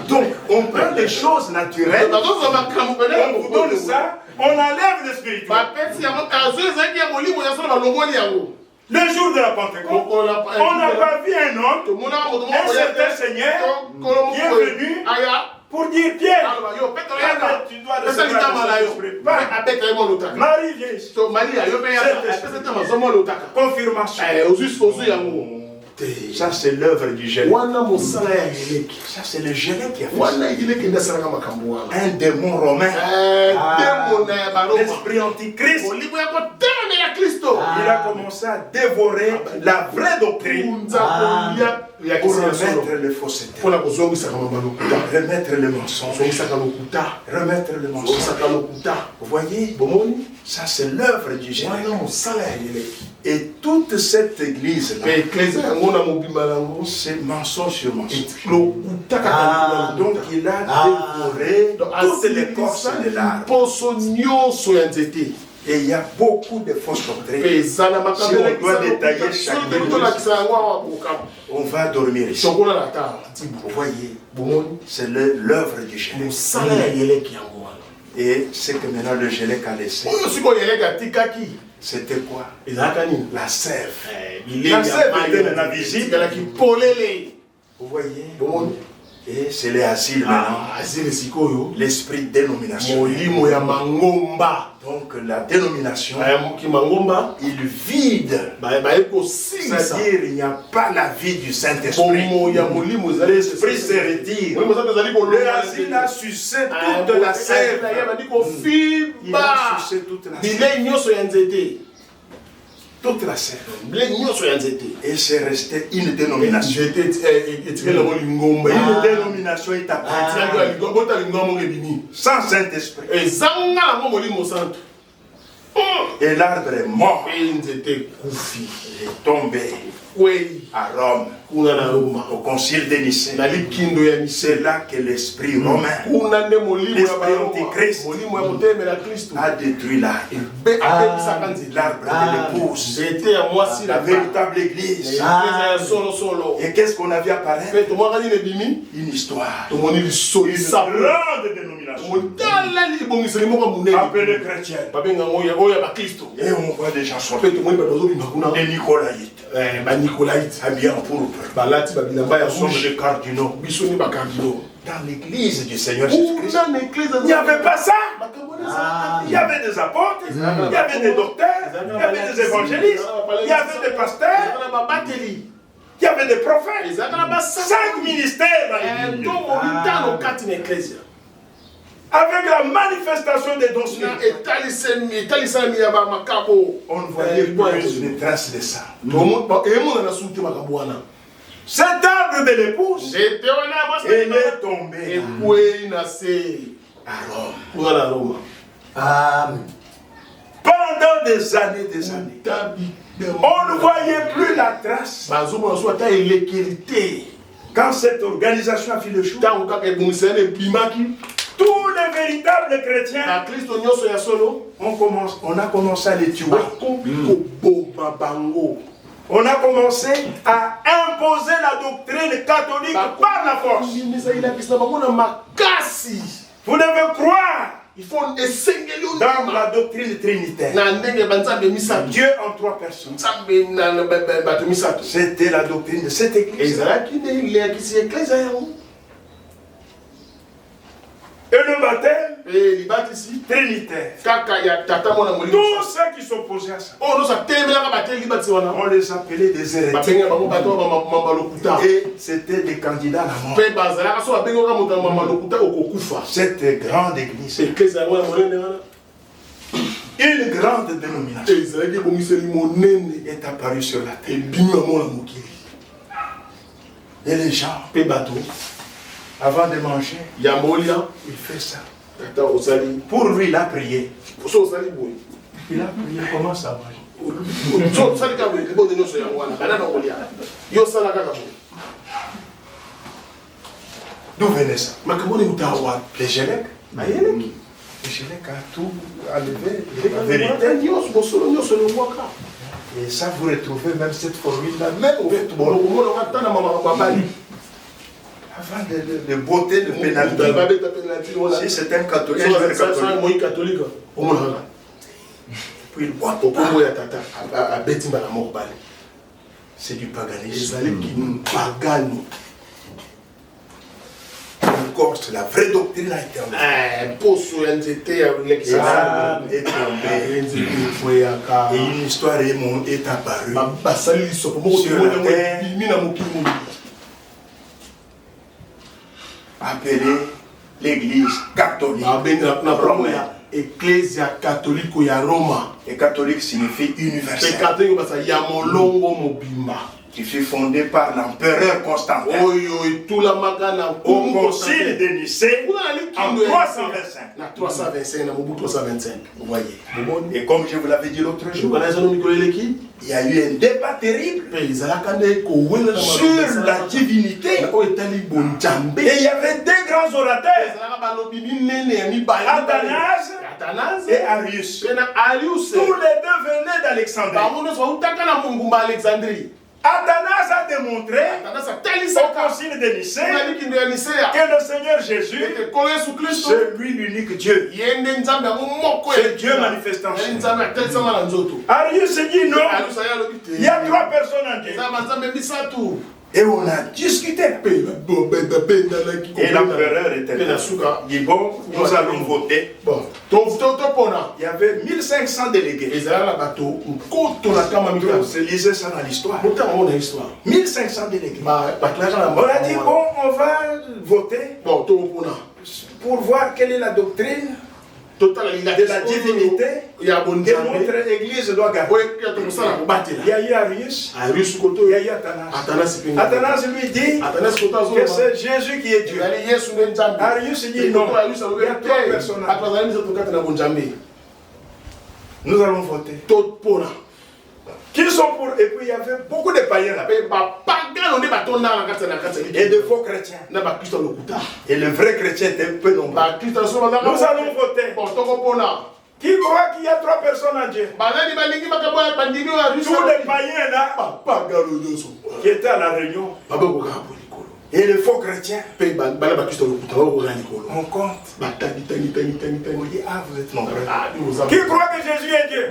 Donc on prend des choses naturelles. On vous donne ça. On enlève le spirituel. Le jour de la Pentecôte, on n'a pas vu un homme, un certain Seigneur qui est venu pour dire Pierre, tu dois recevoir le Saint-Esprit. Marie vient ici. Confirmation. Ça, c'est l'œuvre du Gélec. Ça, c'est le Gélec qui a fait ça. Un démon romain. L'esprit antichrist. Il a commencé à dévorer la vraie doctrine pour remettre les faussetés, remettre les mensonges, remettre les mensonges. Vous voyez, ça c'est l'œuvre du Gélec. Et toute cette église, c'est mensonge sur mensonge. Donc il a dévoré toutes les corses de l'arbre. Et il y a beaucoup de fausses doctrines. Si on doit détailler chaque église, on va dormir ici. Vous voyez, c'est l'œuvre du Gélec. Et ce que maintenant le Gélec a laissé, c'était quoi? La sève. La sève était maintenant visible. Vous voyez? Et c'est les asiles maintenant. L'esprit dénomination. Donc la dénomination, il vide. C'est-à-dire il n'y a pas la vie du Saint-Esprit. L'esprit se retire. Le asile a sucé toute la sève. Il a sucé toute la sève. Toute la sève. Et c'est resté une dénomination. Une dénomination est apparue. Sans Saint-Esprit. Et l'arbre est mort. Il est tombé à Rome. Au concile de Nicée. C'est là que l'esprit romain, l'esprit antichrist, a détruit l'arbre. L'arbre de l'épouse, la véritable église. Et qu'est-ce qu'on a vu apparaître? Une histoire. Une grande dénomination appelée chrétienne. Et on voit des gens sortir. Des Nicolaïtes. Habillés en pourpre. Nous sommes les cardinaux. Dans l'église du Seigneur Jésus-Christ, il n'y avait pas ça. Il y avait des apôtres, il y avait des docteurs, il y avait des évangélistes, il y avait des pasteurs, il y avait des prophètes. 5 ministères dans l'église. Avec la manifestation des dons spirituels, on ne voyait plus une trace de ça. Cet arbre de l'épouse, il est tombé à Rome. Amen. Pendant des années, on ne voyait plus la trace. Quand cette organisation a fait le jour, tous les véritables chrétiens, on a commencé à les tuer. On a commencé à imposer la doctrine catholique par la force. Vous devez croire dans la doctrine trinitaire. Dieu en 3 personnes. C'était la doctrine de cette église. Et le baptême trinitaire. Tous ceux qui s'opposaient à ça, on les appelait des hérétiques. Et c'était des candidats à la mort. Cette grande église, une grande dénomination est apparue sur la terre. Et les gens, avant de manger, il fait ça. Pour lui, il a prié. Il a prié, comment ça marche? D'où venait ça? Les Gélec. Les Gélec a tout enlevé. La vérité. Et ça, vous retrouvez même cette formule-là, même au football. Avant de beauté de pénalité. Si c'est un catholique, puis il boit. C'est du paganisme. l'écorce, la vraie doctrine a été enlevée. L'âme est tombée. Et une histoire est apparue sur la terre, appelée l'Église catholique romaine. Ecclesia catholique ya Roma. Et catholique signifie universel. Qui fut fondé par l'empereur Constantin au concile de Nicée en 325. Vous voyez. Et comme je vous l'avais dit l'autre jour, il y a eu un débat terrible sur la divinité. Et il y avait deux grands orateurs, Athanase et Arius. Tous les deux venaient d'Alexandrie. Athanase a démontré au concile de Nicée que le Seigneur Jésus, c'est lui l'unique Dieu. C'est Dieu manifestant. Arius dit non, il y a trois personnes en Dieu. Et on a discuté. Et l'empereur était là. Il dit bon, nous allons voter. Il y avait 1500 délégués. On se lisait ça dans l'histoire. 1500 délégués. On a dit bon, on va voter pour voir quelle est la doctrine de la divinité que notre église doit garder. Il y a eu Arius, il y a eu Athanase. Athanase lui dit que c'est Jésus qui est Dieu. Arius dit non, il y a trois personnes. Nous allons voter. Qui sont pour? Et puis il y avait beaucoup de païens là. Et de faux chrétiens. Et le vrai chrétien était peu nombreux. Nous allons voter. Qui croit qu'il y a trois personnes en Dieu? Tous les païens là qui étaient à la réunion. Et les faux chrétiens, on compte. On dit, ah, vous êtes nombreux. Qui croit que Jésus est Dieu?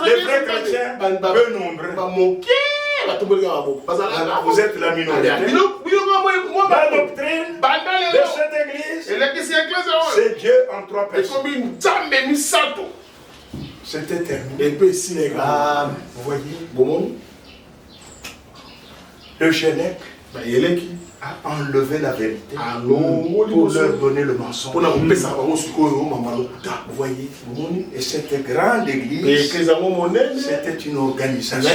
Les vrais chrétiens, peu nombreux. Vous êtes la minorité. La doctrine de cette église, c'est Dieu en trois personnes. C'était terminé. Vous voyez, le Chénèque a enlevé la vérité pour leur donner le mensonge. Vous voyez, et cette grande église, c'était une organisation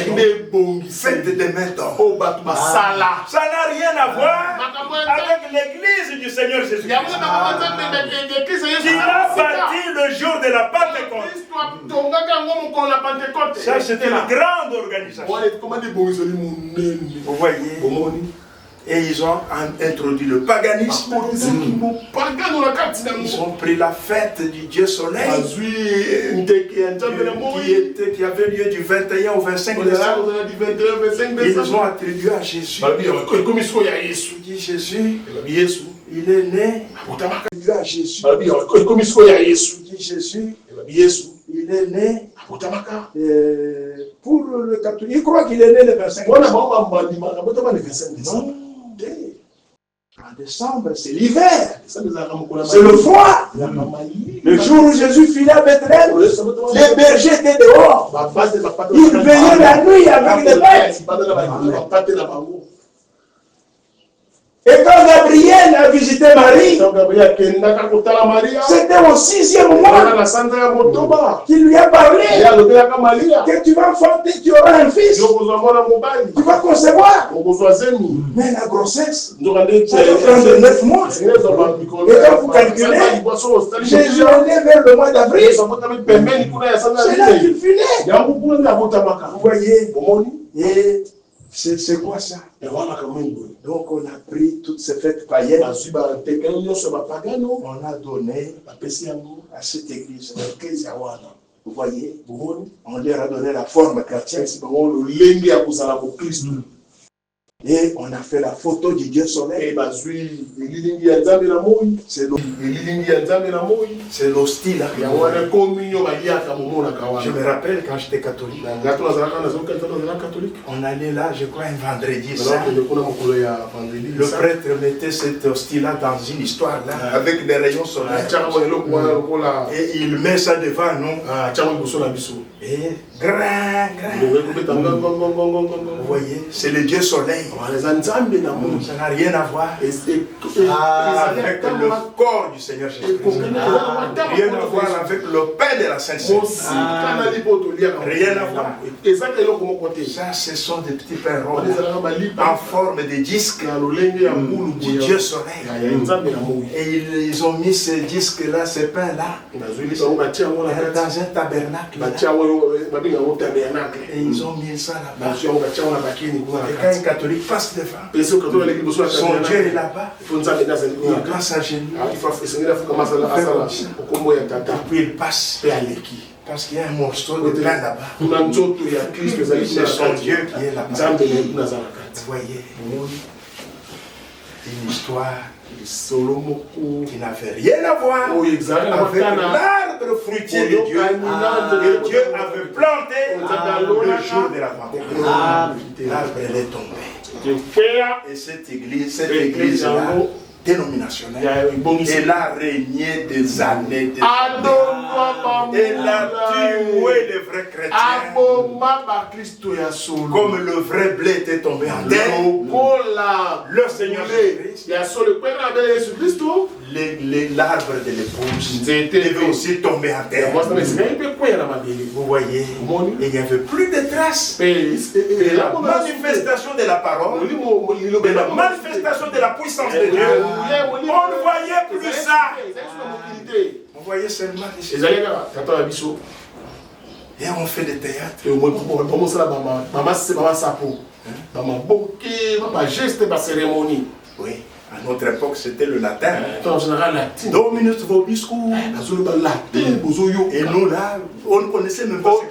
faite de mains d'hommes. Ça n'a rien à voir avec l'église du Seigneur Jésus, qui a bâti le jour de la Pentecôte. Ça, c'était une grande organisation. Vous voyez. Et ils ont introduit le paganisme. Ils ont pris la fête du Dieu Soleil qui avait lieu du 21 au 25 décembre. Ils ont attribué à Jésus. Il dit Jésus, il est né. Il dit Jésus, il est né. Pour le catholique, il croit qu'il est né le 25 décembre. En décembre, c'est l'hiver. C'est le froid. Le jour où Jésus filait à Bethléem, les bergers étaient dehors. Ils veillaient la nuit avec les bêtes. Et quand Gabriel a visité Marie, c'était au 6e mois qu'il lui a parlé que tu vas enfanter, tu auras un fils, tu vas concevoir. Mais la grossesse, ça doit prendre 9 mois. Et quand vous calculez, Jésus est né vers le mois d'avril. C'est là qu'il fut né. Vous voyez, et c'est quoi ça? Donc on a pris toutes ces fêtes païennes, on a donné à cette église. Vous voyez, on leur a donné la forme chrétienne. Et on a fait la photo du Dieu soleil. C'est l'hostile. Je me rappelle quand j'étais catholique. On allait là, je crois, un vendredi saint. Le prêtre mettait cet hostile-là dans une histoire là, avec des rayons solaires. Et il met ça devant nous. Et grand. Vous voyez, c'est le Dieu soleil. Ça n'a rien à voir avec le corps du Seigneur Jésus-Christ. Rien à voir avec le pain de la Sainte Seine. Rien à voir. Ça, ce sont des petits pains ronds en forme de disque du Dieu soleil. Et ils ont mis ces disques-là, ces pains-là, dans un tabernacle. Et ils ont mis ça là-bas. Et quand un catholique passe devant, son Dieu est là-bas, il passe à genoux, puis il passe, parce qu'il y a un morceau de pain là-bas. C'est son Dieu qui est là-bas. Vous voyez, une histoire qui n'avait rien à voir avec l'arbre fruitier de Dieu que Dieu avait planté le jour de la Pentecôte. L'arbre est tombé. Et cette église-là, dénominationnelle, elle a régné des années. Elle a tué les vrais chrétiens. Comme le vrai blé était tombé en terre, le Seigneur Jésus-Christ, l'arbre de l'épouse devait aussi tomber en terre. Vous voyez, il n'y avait plus de traces de la manifestation de la parole, de la manifestation de la puissance de Dieu. On ne voyait plus ça. On voyait seulement des choses. Et on fait des théâtres. Oui, à notre époque c'était le latin. Dominus vobiscum. Et nous là, on ne connaissait même pas. On ne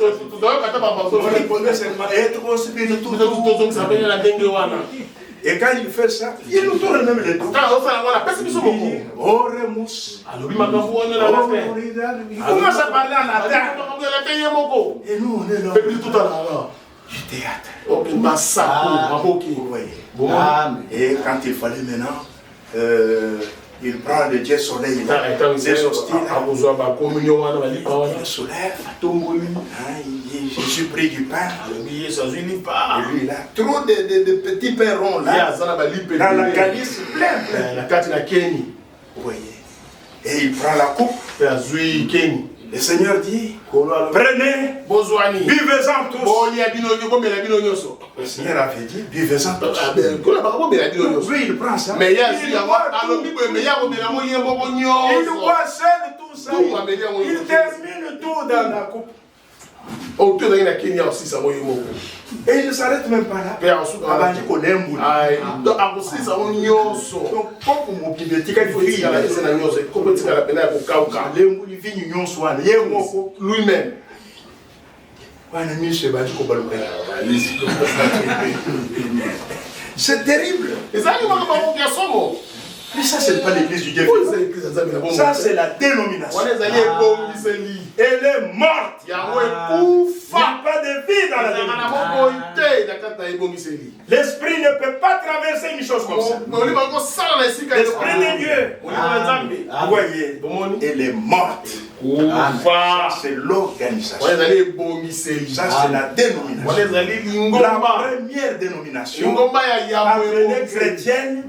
connaissait pas. Et quand il fait ça, il nous tourne même les dos. Oremus. Il commence à parler en latin. Et nous, on est là. Du théâtre. Et quand il fallait maintenant, il prend le Dieu soleil, des hostiles, il soulève, je suis pris du pain, et lui il a trop de petits pains ronds là, dans la calice plein. Vous voyez, et il prend la coupe, le Seigneur dit, prenez, buvez-en tous. Le Seigneur avait dit, buvez-en tous. Lui, il prend ça. Il boit seul tout ça. Il termine tout dans la coupe. Et il ne s'arrête même pas là. Lui-même. C'est terrible. Mais ça, ce n'est pas l'église du Dieu. Ça, c'est la dénomination. Elle est morte. Il n'y a pas de vie dans la dénomination. L'esprit ne peut pas traverser une chose comme ça. L'esprit de Dieu, vous voyez, elle est morte. Ça, c'est l'organisation. Ça, c'est la dénomination. La première dénomination, appelée chrétienne,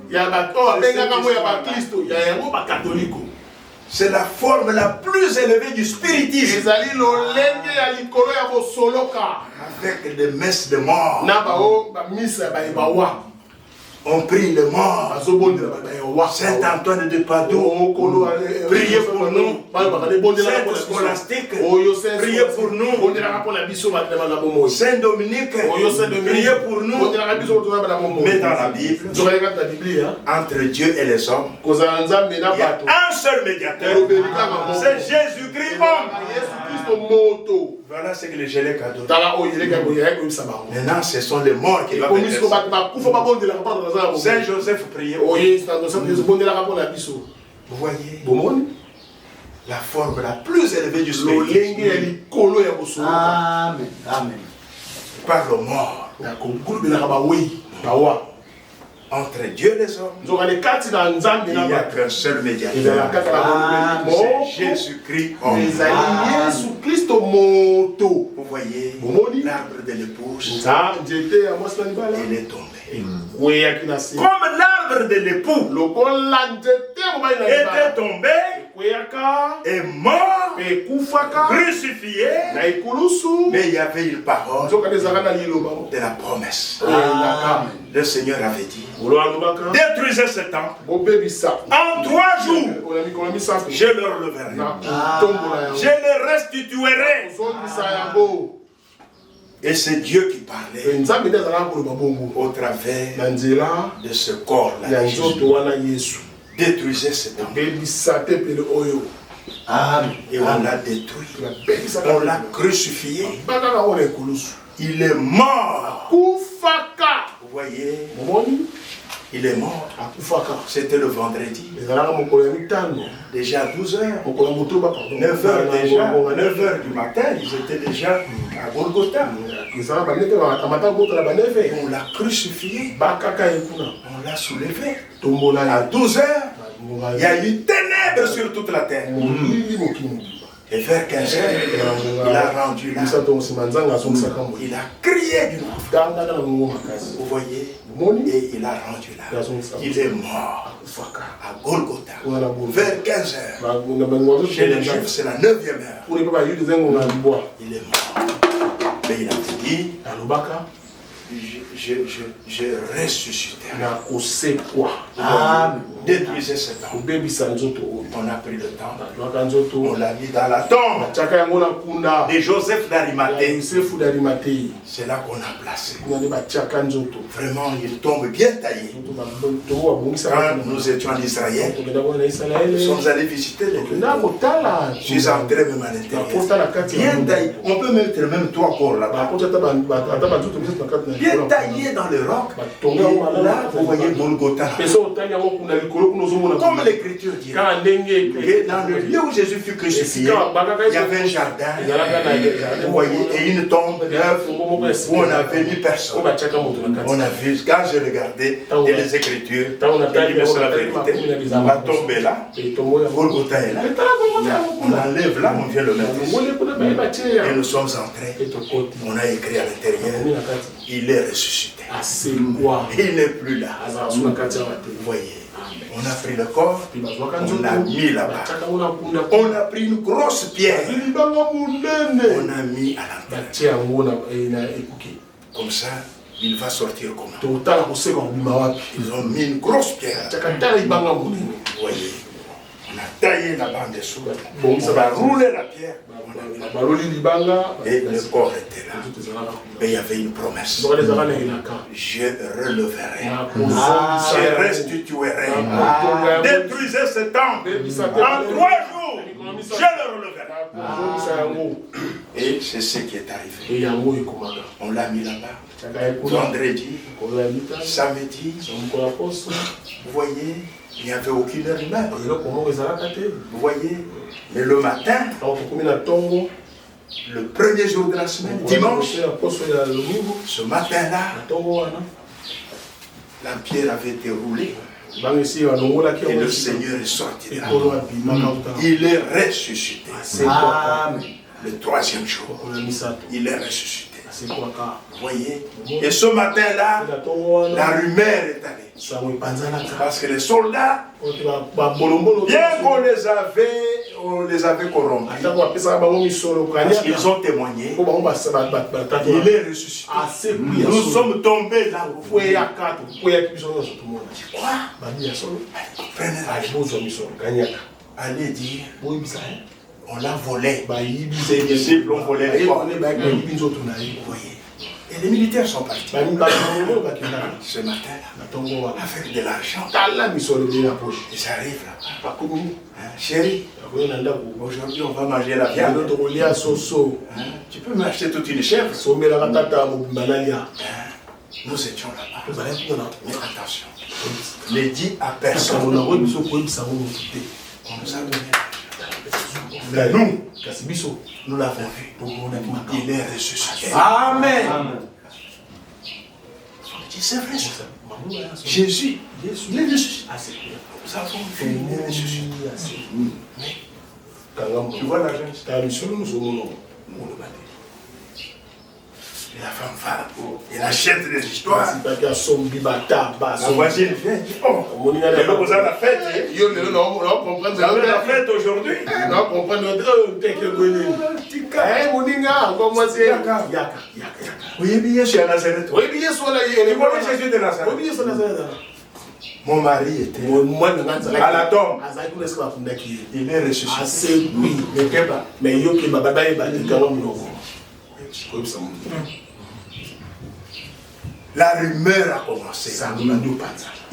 c'est la forme la plus élevée du spiritisme. Avec des messes de mort. On prie les morts. Saint-Antoine de Padoue, priez pour nous. Saint Scolastique, priez pour nous. Saint Dominique, priez pour nous. Mais dans la Bible, entre Dieu et les hommes, il y a un seul médiateur. C'est Jésus-Christ homme. Voilà ce que les Gélèques a donné. Maintenant, Maintenant, ce sont les morts qui doivent être. Saint Joseph priait. Vous voyez la forme la plus élevée du spiritisme. Amen. Amen. Par le mort. Entre Dieu et les hommes, il n'y a qu'un seul médiateur. C'est Jésus-Christ. Vous voyez l'arbre de l'épouse, il est tombé. Comme l'arbre de l'époux était tombé, est mort, crucifié, mais il y avait une parole de la promesse. Le Seigneur avait dit: détruisez ce temple. En 3 jours, je le releverai. Je le restituerai. Et c'est Dieu qui parlait au travers de ce corps-là. Détruisez ce temple. Et on l'a détruit. On l'a crucifié. Il est mort. Vous voyez, il est mort. C'était le vendredi. Déjà à 12h. 9h déjà. 9h du matin, ils étaient déjà à Golgotha. On l'a crucifié. On l'a soulevé. À 12h, il y a eu ténèbres sur toute la terre. Et vers 15h, il a rendu là. Il a crié du nom. Vous voyez, et il a rendu là. Il est mort à Golgotha. Vers 15h. Chez les Juifs, c'est la 9e heure. Il est mort. Mais il a dit: je ressusciterai. Détruisez ce temple. On a pris le temple. On l'a mis dans la tombe de Joseph d'Arimathée. C'est là qu'on a placé. Vraiment, il tombe bien taillé. Quand nous étions en Israël, nous sommes allés visiter les lieux. Je suis entré même à l'intérieur. Bien taillé. On peut mettre même 3 corps là-bas. Bien taillé dans le roc. Et là, vous voyez Golgotha. Comme l'Écriture dit, que dans le lieu où Jésus fut crucifié, il y avait un jardin, vous voyez, et une tombe neuve où on n'avait mis personne. On a vu, quand j'ai regardé les Écritures, il me semble la vérité, la tombe est là, Golgotha est là, on l'enlève là, on vient le mettre. Et nous sommes entrés, on a écrit à l'intérieur: il est ressuscité. Il n'est plus là. Vous voyez, on a pris le corps, on l'a mis là-bas. On a pris une grosse pierre, on a mis à l'entrée. Comme ça, il va sortir comment? Ils ont mis une grosse pierre. Vous voyez, on a taillé la bande dessous, on a roulé la pierre, et le corps était là. Mais il y avait une promesse: je releverai, je restituerai. Détruisez ce temple. En 3 jours, je le releverai. Et c'est ce qui est arrivé. On l'a mis là-bas. Vendredi, samedi, vous voyez, il n'y avait aucune rumeur. Vous voyez, mais le matin, le premier jour de la semaine, dimanche, ce matin-là, la pierre avait été roulée et le Seigneur est sorti de là. Il est ressuscité. Le 3e jour, il est ressuscité. Vous voyez, et ce matin-là, la rumeur est allée. Parce que les soldats, bien qu'on les avait corrompus, parce qu'ils ont témoigné, il est ressuscité. Nous sommes tombés là. Quoi? Allez dire, on l'a volé. Ses disciples ont volé les corps. Vous voyez. Et les militaires sont partis. Ce matin, avec de l'argent. ils Ils arrivent là. Chérie, aujourd'hui on va manger la viande. Tu peux m'acheter toute une chèvre. Nous étions là-bas. Mais attention, ne dis à personne. On nous a donné. Mais nous l'avons vu. Il est ressuscité. Amen. C'est vrai ça. Jésus, il est ressuscité. Nous avons vu, il est ressuscité. Tu vois la jeune, et la femme va, elle achète des histoires. La voisine vient et dit, oh, vous avez la fête. Vous avez la fête aujourd'hui. Oui, bien sûr, à Nazareth. Oui, bien sûr, Jésus de Nazareth. Mon mari était à la tombe. Il est ressuscité. La rumeur a commencé.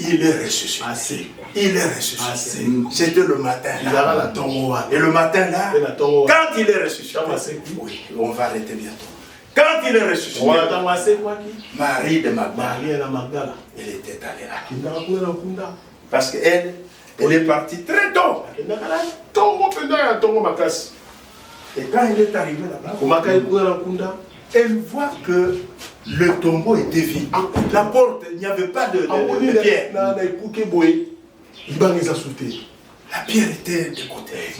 Il est ressuscité. Il est ressuscité. C'était le matin. Et le matin là, quand il est ressuscité, oui, on va arrêter bientôt. Quand il est ressuscité, Marie de Magdala, elle était allée là. Parce qu'elle est partie très tôt. Et quand elle est arrivée là-bas, elle voit que le tombeau était vide. La porte, il n'y avait pas de pierre. La pierre était de côté.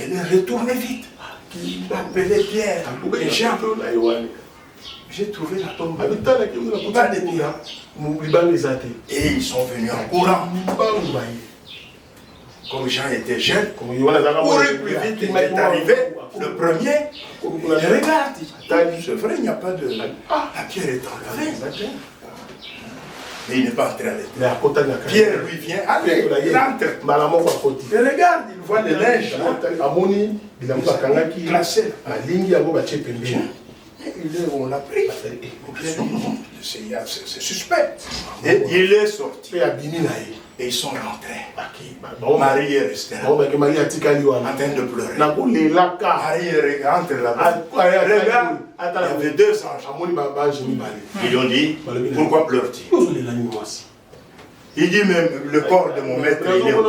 Elle est retournée vite. Il appelait Pierre et Jean. J'ai trouvé la tombe. Pas de pierre. Et ils sont venus en courant. Comme Jean était jeune, courait plus vite, il est arrivé, le premier, il regarde, c'est vrai, il n'y a pas de... Ah, la pierre est enlevée. Mais il n'est pas entré à l'intérieur. Pierre lui vient, allez, il entre. Il regarde, il voit les linges classés. On l'a pris. C'est suspect. Et il est sorti. Et ils sont rentrés. Marie est restée là, en train de pleurer. Marie rentre là-bas. Regarde, il y avait deux anges. Ils lui ont dit, pourquoi pleures-tu? Il dit même, le corps de mon maître, il est où?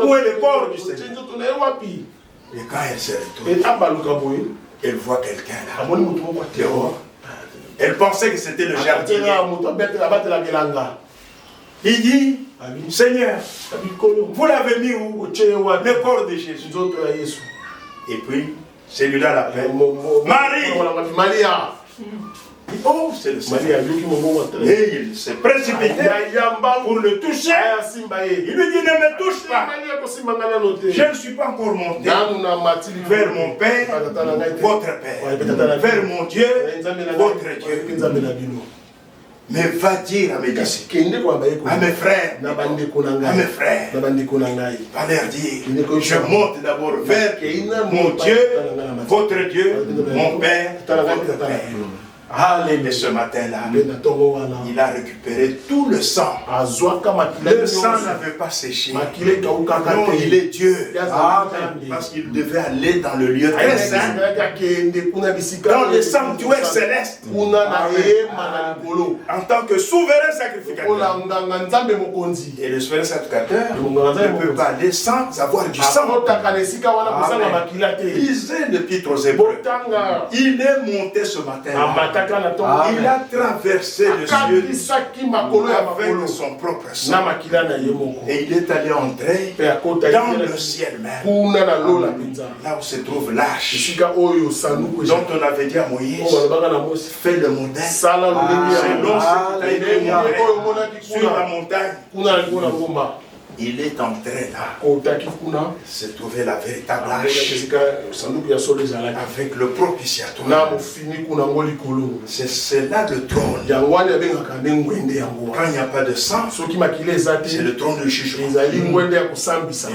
Où est le corps du Seigneur? Et quand elle s'est retournée, elle voit quelqu'un là, dehors. Elle pensait que c'était le jardinier. Il dit, Seigneur, vous l'avez mis où? Le corps de Jésus. Et puis, celui-là l'appelle Marie. Oh, c'est le Seigneur. Et il s'est précipité pour le toucher. Il lui dit, ne me touche pas. Je ne suis pas encore monté vers mon Père, votre Père, vers mon Dieu, votre Dieu. Mais va dire à mes disciples, à mes frères, va leur dire, je monte d'abord vers mon Dieu, votre Dieu, mon Père, votre Père. Et ce matin-là, il a récupéré tout le sang. Le sang n'avait pas séché. Non, il est Dieu. Parce qu'il devait aller dans le lieu très saint, dans le sanctuaire céleste, en tant que souverain sacrificateur. Et le souverain sacrificateur ne peut pas aller sans avoir du sang. Lisez l'Épître aux Hébreux. Il est monté ce matin-là. Il a traversé le ciel avec son propre sang. Et il est allé entrer dans le ciel même. Là où se trouve l'arche dont on avait dit à Moïse, fais le modèle. Selon ce que tu as été montré sur la montagne. il est entré là. Se trouvait la véritable arche avec le propitiatoire. C'est cela le trône. Quand il n'y a pas de sang, c'est le trône de jugement. Et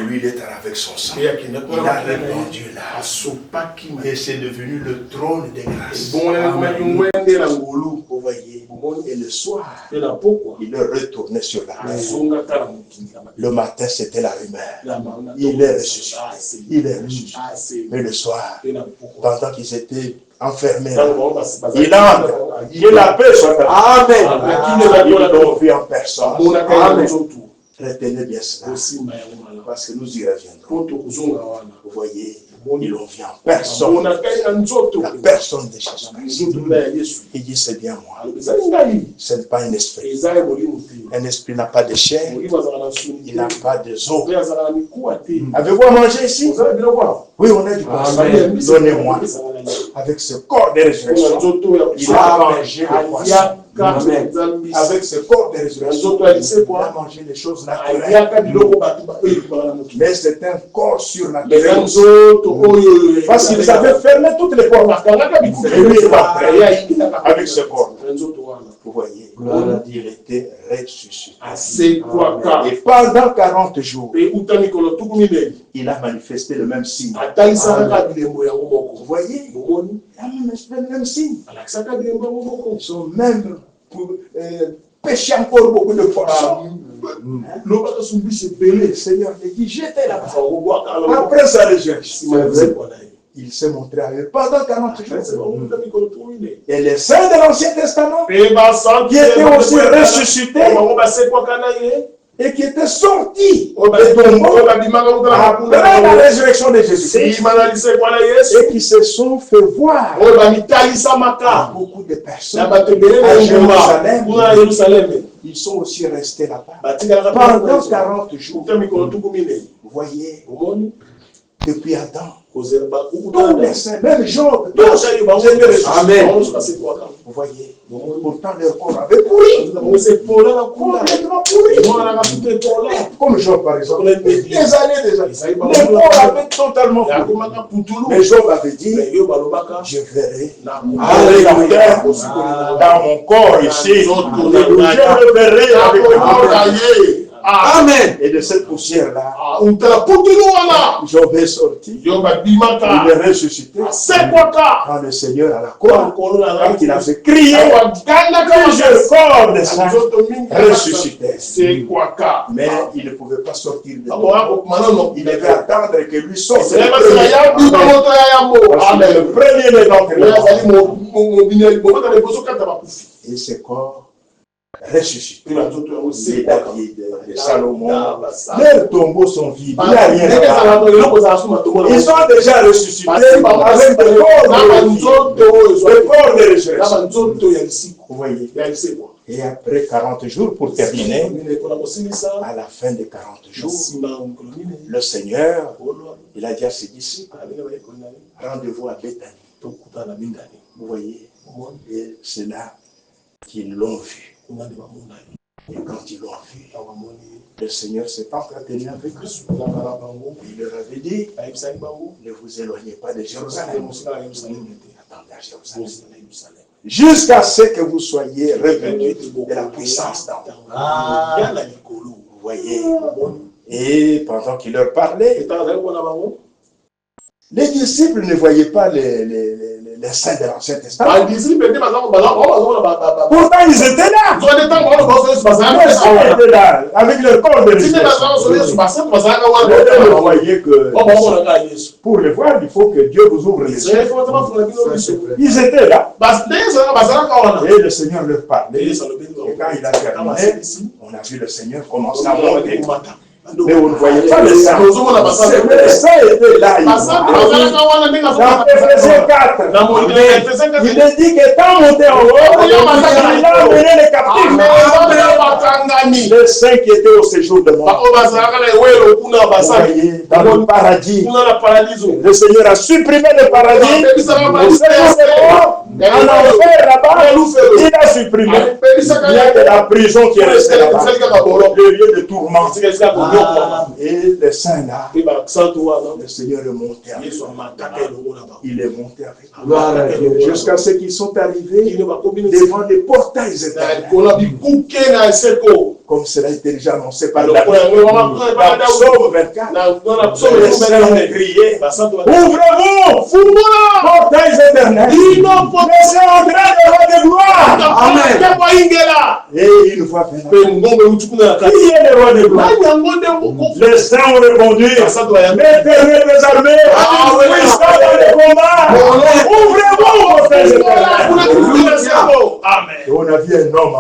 lui, il est allé avec son sang. Il a répandu là. Et c'est devenu le trône des grâces. Vous voyez. Et le soir, il retournait sur la terre. Le matin, c'était la rumeur. Il est ressuscité. Il est ressuscité. Mais le soir, pendant qu'ils étaient enfermés, il entre. Que la paix soit avec. Amen. Il l'ont vu en personne. Amen. Retenez bien cela. Parce que nous y reviendrons. Vous voyez, ils l'ont vu en personne. La personne de Jésus-Christ. Il dit, c'est bien moi. Ce n'est pas un esprit. Un esprit n'a pas de chair. Il n'a pas de os. Avez-vous à manger ici? Oui, on a du pain. Donnez-moi. Avec ce corps de résurrection, il a mangé le poisson. Amen. Avec ce corps de résurrection, il a mangé les choses naturelles. Mais c'est un corps surnaturel. Parce qu'ils avaient fermé toutes les portes. Et lui est entré avec ce corps. Vous voyez, il était ressuscité. Et pendant 40 jours, il a manifesté le même signe. Vous voyez, il a manifesté le même signe. Ils sont même péché encore beaucoup de fois. Le Seigneur lui dit, j'étais là-bas. Après sa résurrection, il s'est montré à eux pendant 40 jours. Et les saints de l'Ancien Testament, qui étaient aussi ressuscités, et qui étaient sortis après la résurrection de Jésus-Christ, et qui se sont fait voir par beaucoup de personnes à Jérusalem. Ils sont aussi restés là-bas pendant 40 jours. Vous voyez, depuis Adam, tous les saints, même Job, Amen. Vous voyez, pourtant leur corps avait pourri. Complètement pourri. Comme Job, par exemple, des années. Le corps avait totalement pourri. Mais Job avait dit, je verrai dans mon corps ici. Je le verrai avec le corps. Amen. Et de cette poussière-là, Job est sorti. Il est ressuscité. Quand le Seigneur à la croix, quand il a fait crier, plusieurs corps de sang ressuscités. Mais il ne pouvait pas sortir de l'eau. Il devait attendre que lui sorte. Le premier d'entre eux. Et ces corps ressuscité. Les David, les Salomon, leurs tombeaux sont vides. Il n'y a rien là. Ils sont déjà ressuscités avec des corps de résurrection. Vous voyez. Et après 40 jours, pour terminer, à la fin des 40 jours, le Seigneur, il a dit à ses disciples, rendez-vous à Béthanie. Vous voyez. Et c'est là qu'ils l'ont vu. Et quand ils l'ont vu, le Seigneur s'est entretenu avec eux. Il leur avait dit, ne vous éloignez pas de Jérusalem. Attendez à Jérusalem. Jusqu'à ce que vous soyez revenus de la puissance d'en haut. Vous voyez. Et pendant qu'il leur parlait, les disciples ne voyaient pas les saints de l'Ancien Testament. Pourtant, ils étaient là. Les saints étaient là, avec leur corps de résurrection. Vous voyez que pour le voir, il faut que Dieu vous ouvre les yeux. Ils étaient là. Et le Seigneur leur parlait. Et quand il a terminé, on a vu le Seigneur commencer à monter. Mais vous ne voyez pas les saints. Les saints étaient là. Dans Éphésiens 4, il est dit que quand on était en haut, il a emmené les captifs. Les saints qui étaient au séjour de mort. Dans le paradis. Le Seigneur a supprimé le paradis. Au séjour de mort, En enfer là-bas, il a supprimé. Il y a de la prison qui est restée là-bas. Le lieu de tourment. Et les saints là, le Seigneur est monté avec eux. Il est monté avec eux. Jusqu'à ce qu'ils sont arrivés devant des portails éternels. Comme cela a été déjà annoncé par la Psaume 24. Les saints ont crié, ouvrez-vous, portails éternels. Laissez entrer le roi de gloire. Amen. Et une fois qui est le roi de gloire? Les saints ont répondu, l'Éternel des armées, puissant dans les combats, ouvrez-vous, portails éternels. Amen. Et on a vu un homme.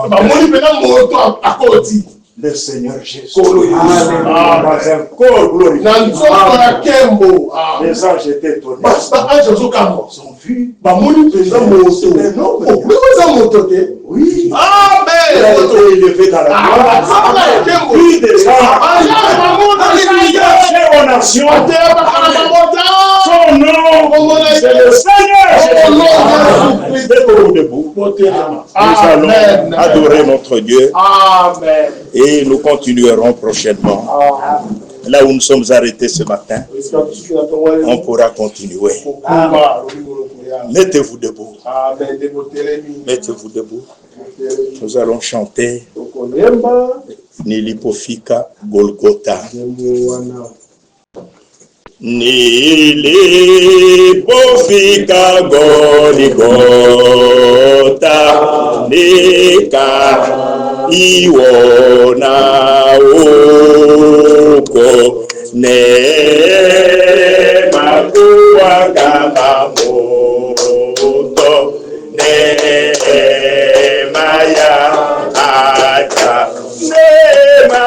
Le Seigneur Jésus. Dans un corps glorifié. Les anges étaient étonnés. Ils ont vu. Oui. Amen. Il a été élevé dans la gloire. Lui descend. Aux nations. Son nom, c'est le Seigneur Jésus. Debout. Nous allons adorer notre Dieu. Amen. Et nous continuerons prochainement. Là où nous sommes arrêtés ce matin, on pourra continuer. Mettez-vous debout. Mettez-vous debout. Nous allons chanter Nilipofika Golgotha. Nilipofika Golgotha, nikaiona huko neema kuwa kama moto, neema ya ajabu, neema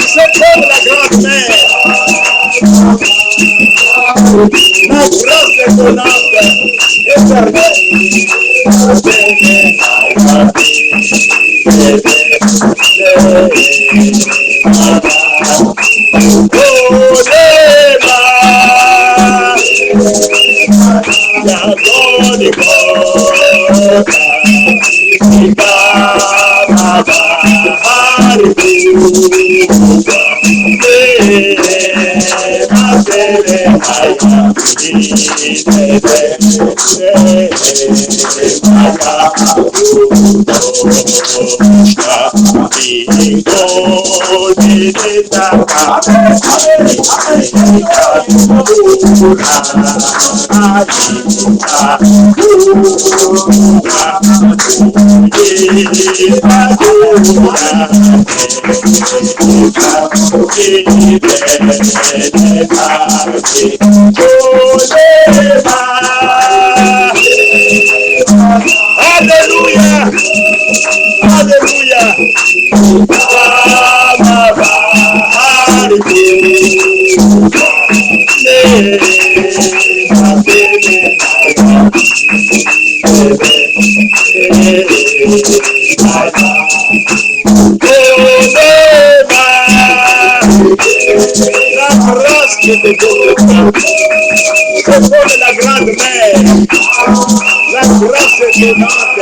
c'est comme la grande mer. Hallelujah. Hallelujah. La grâce qui te donne, c'est comme la grande mère. La grâce est donnante,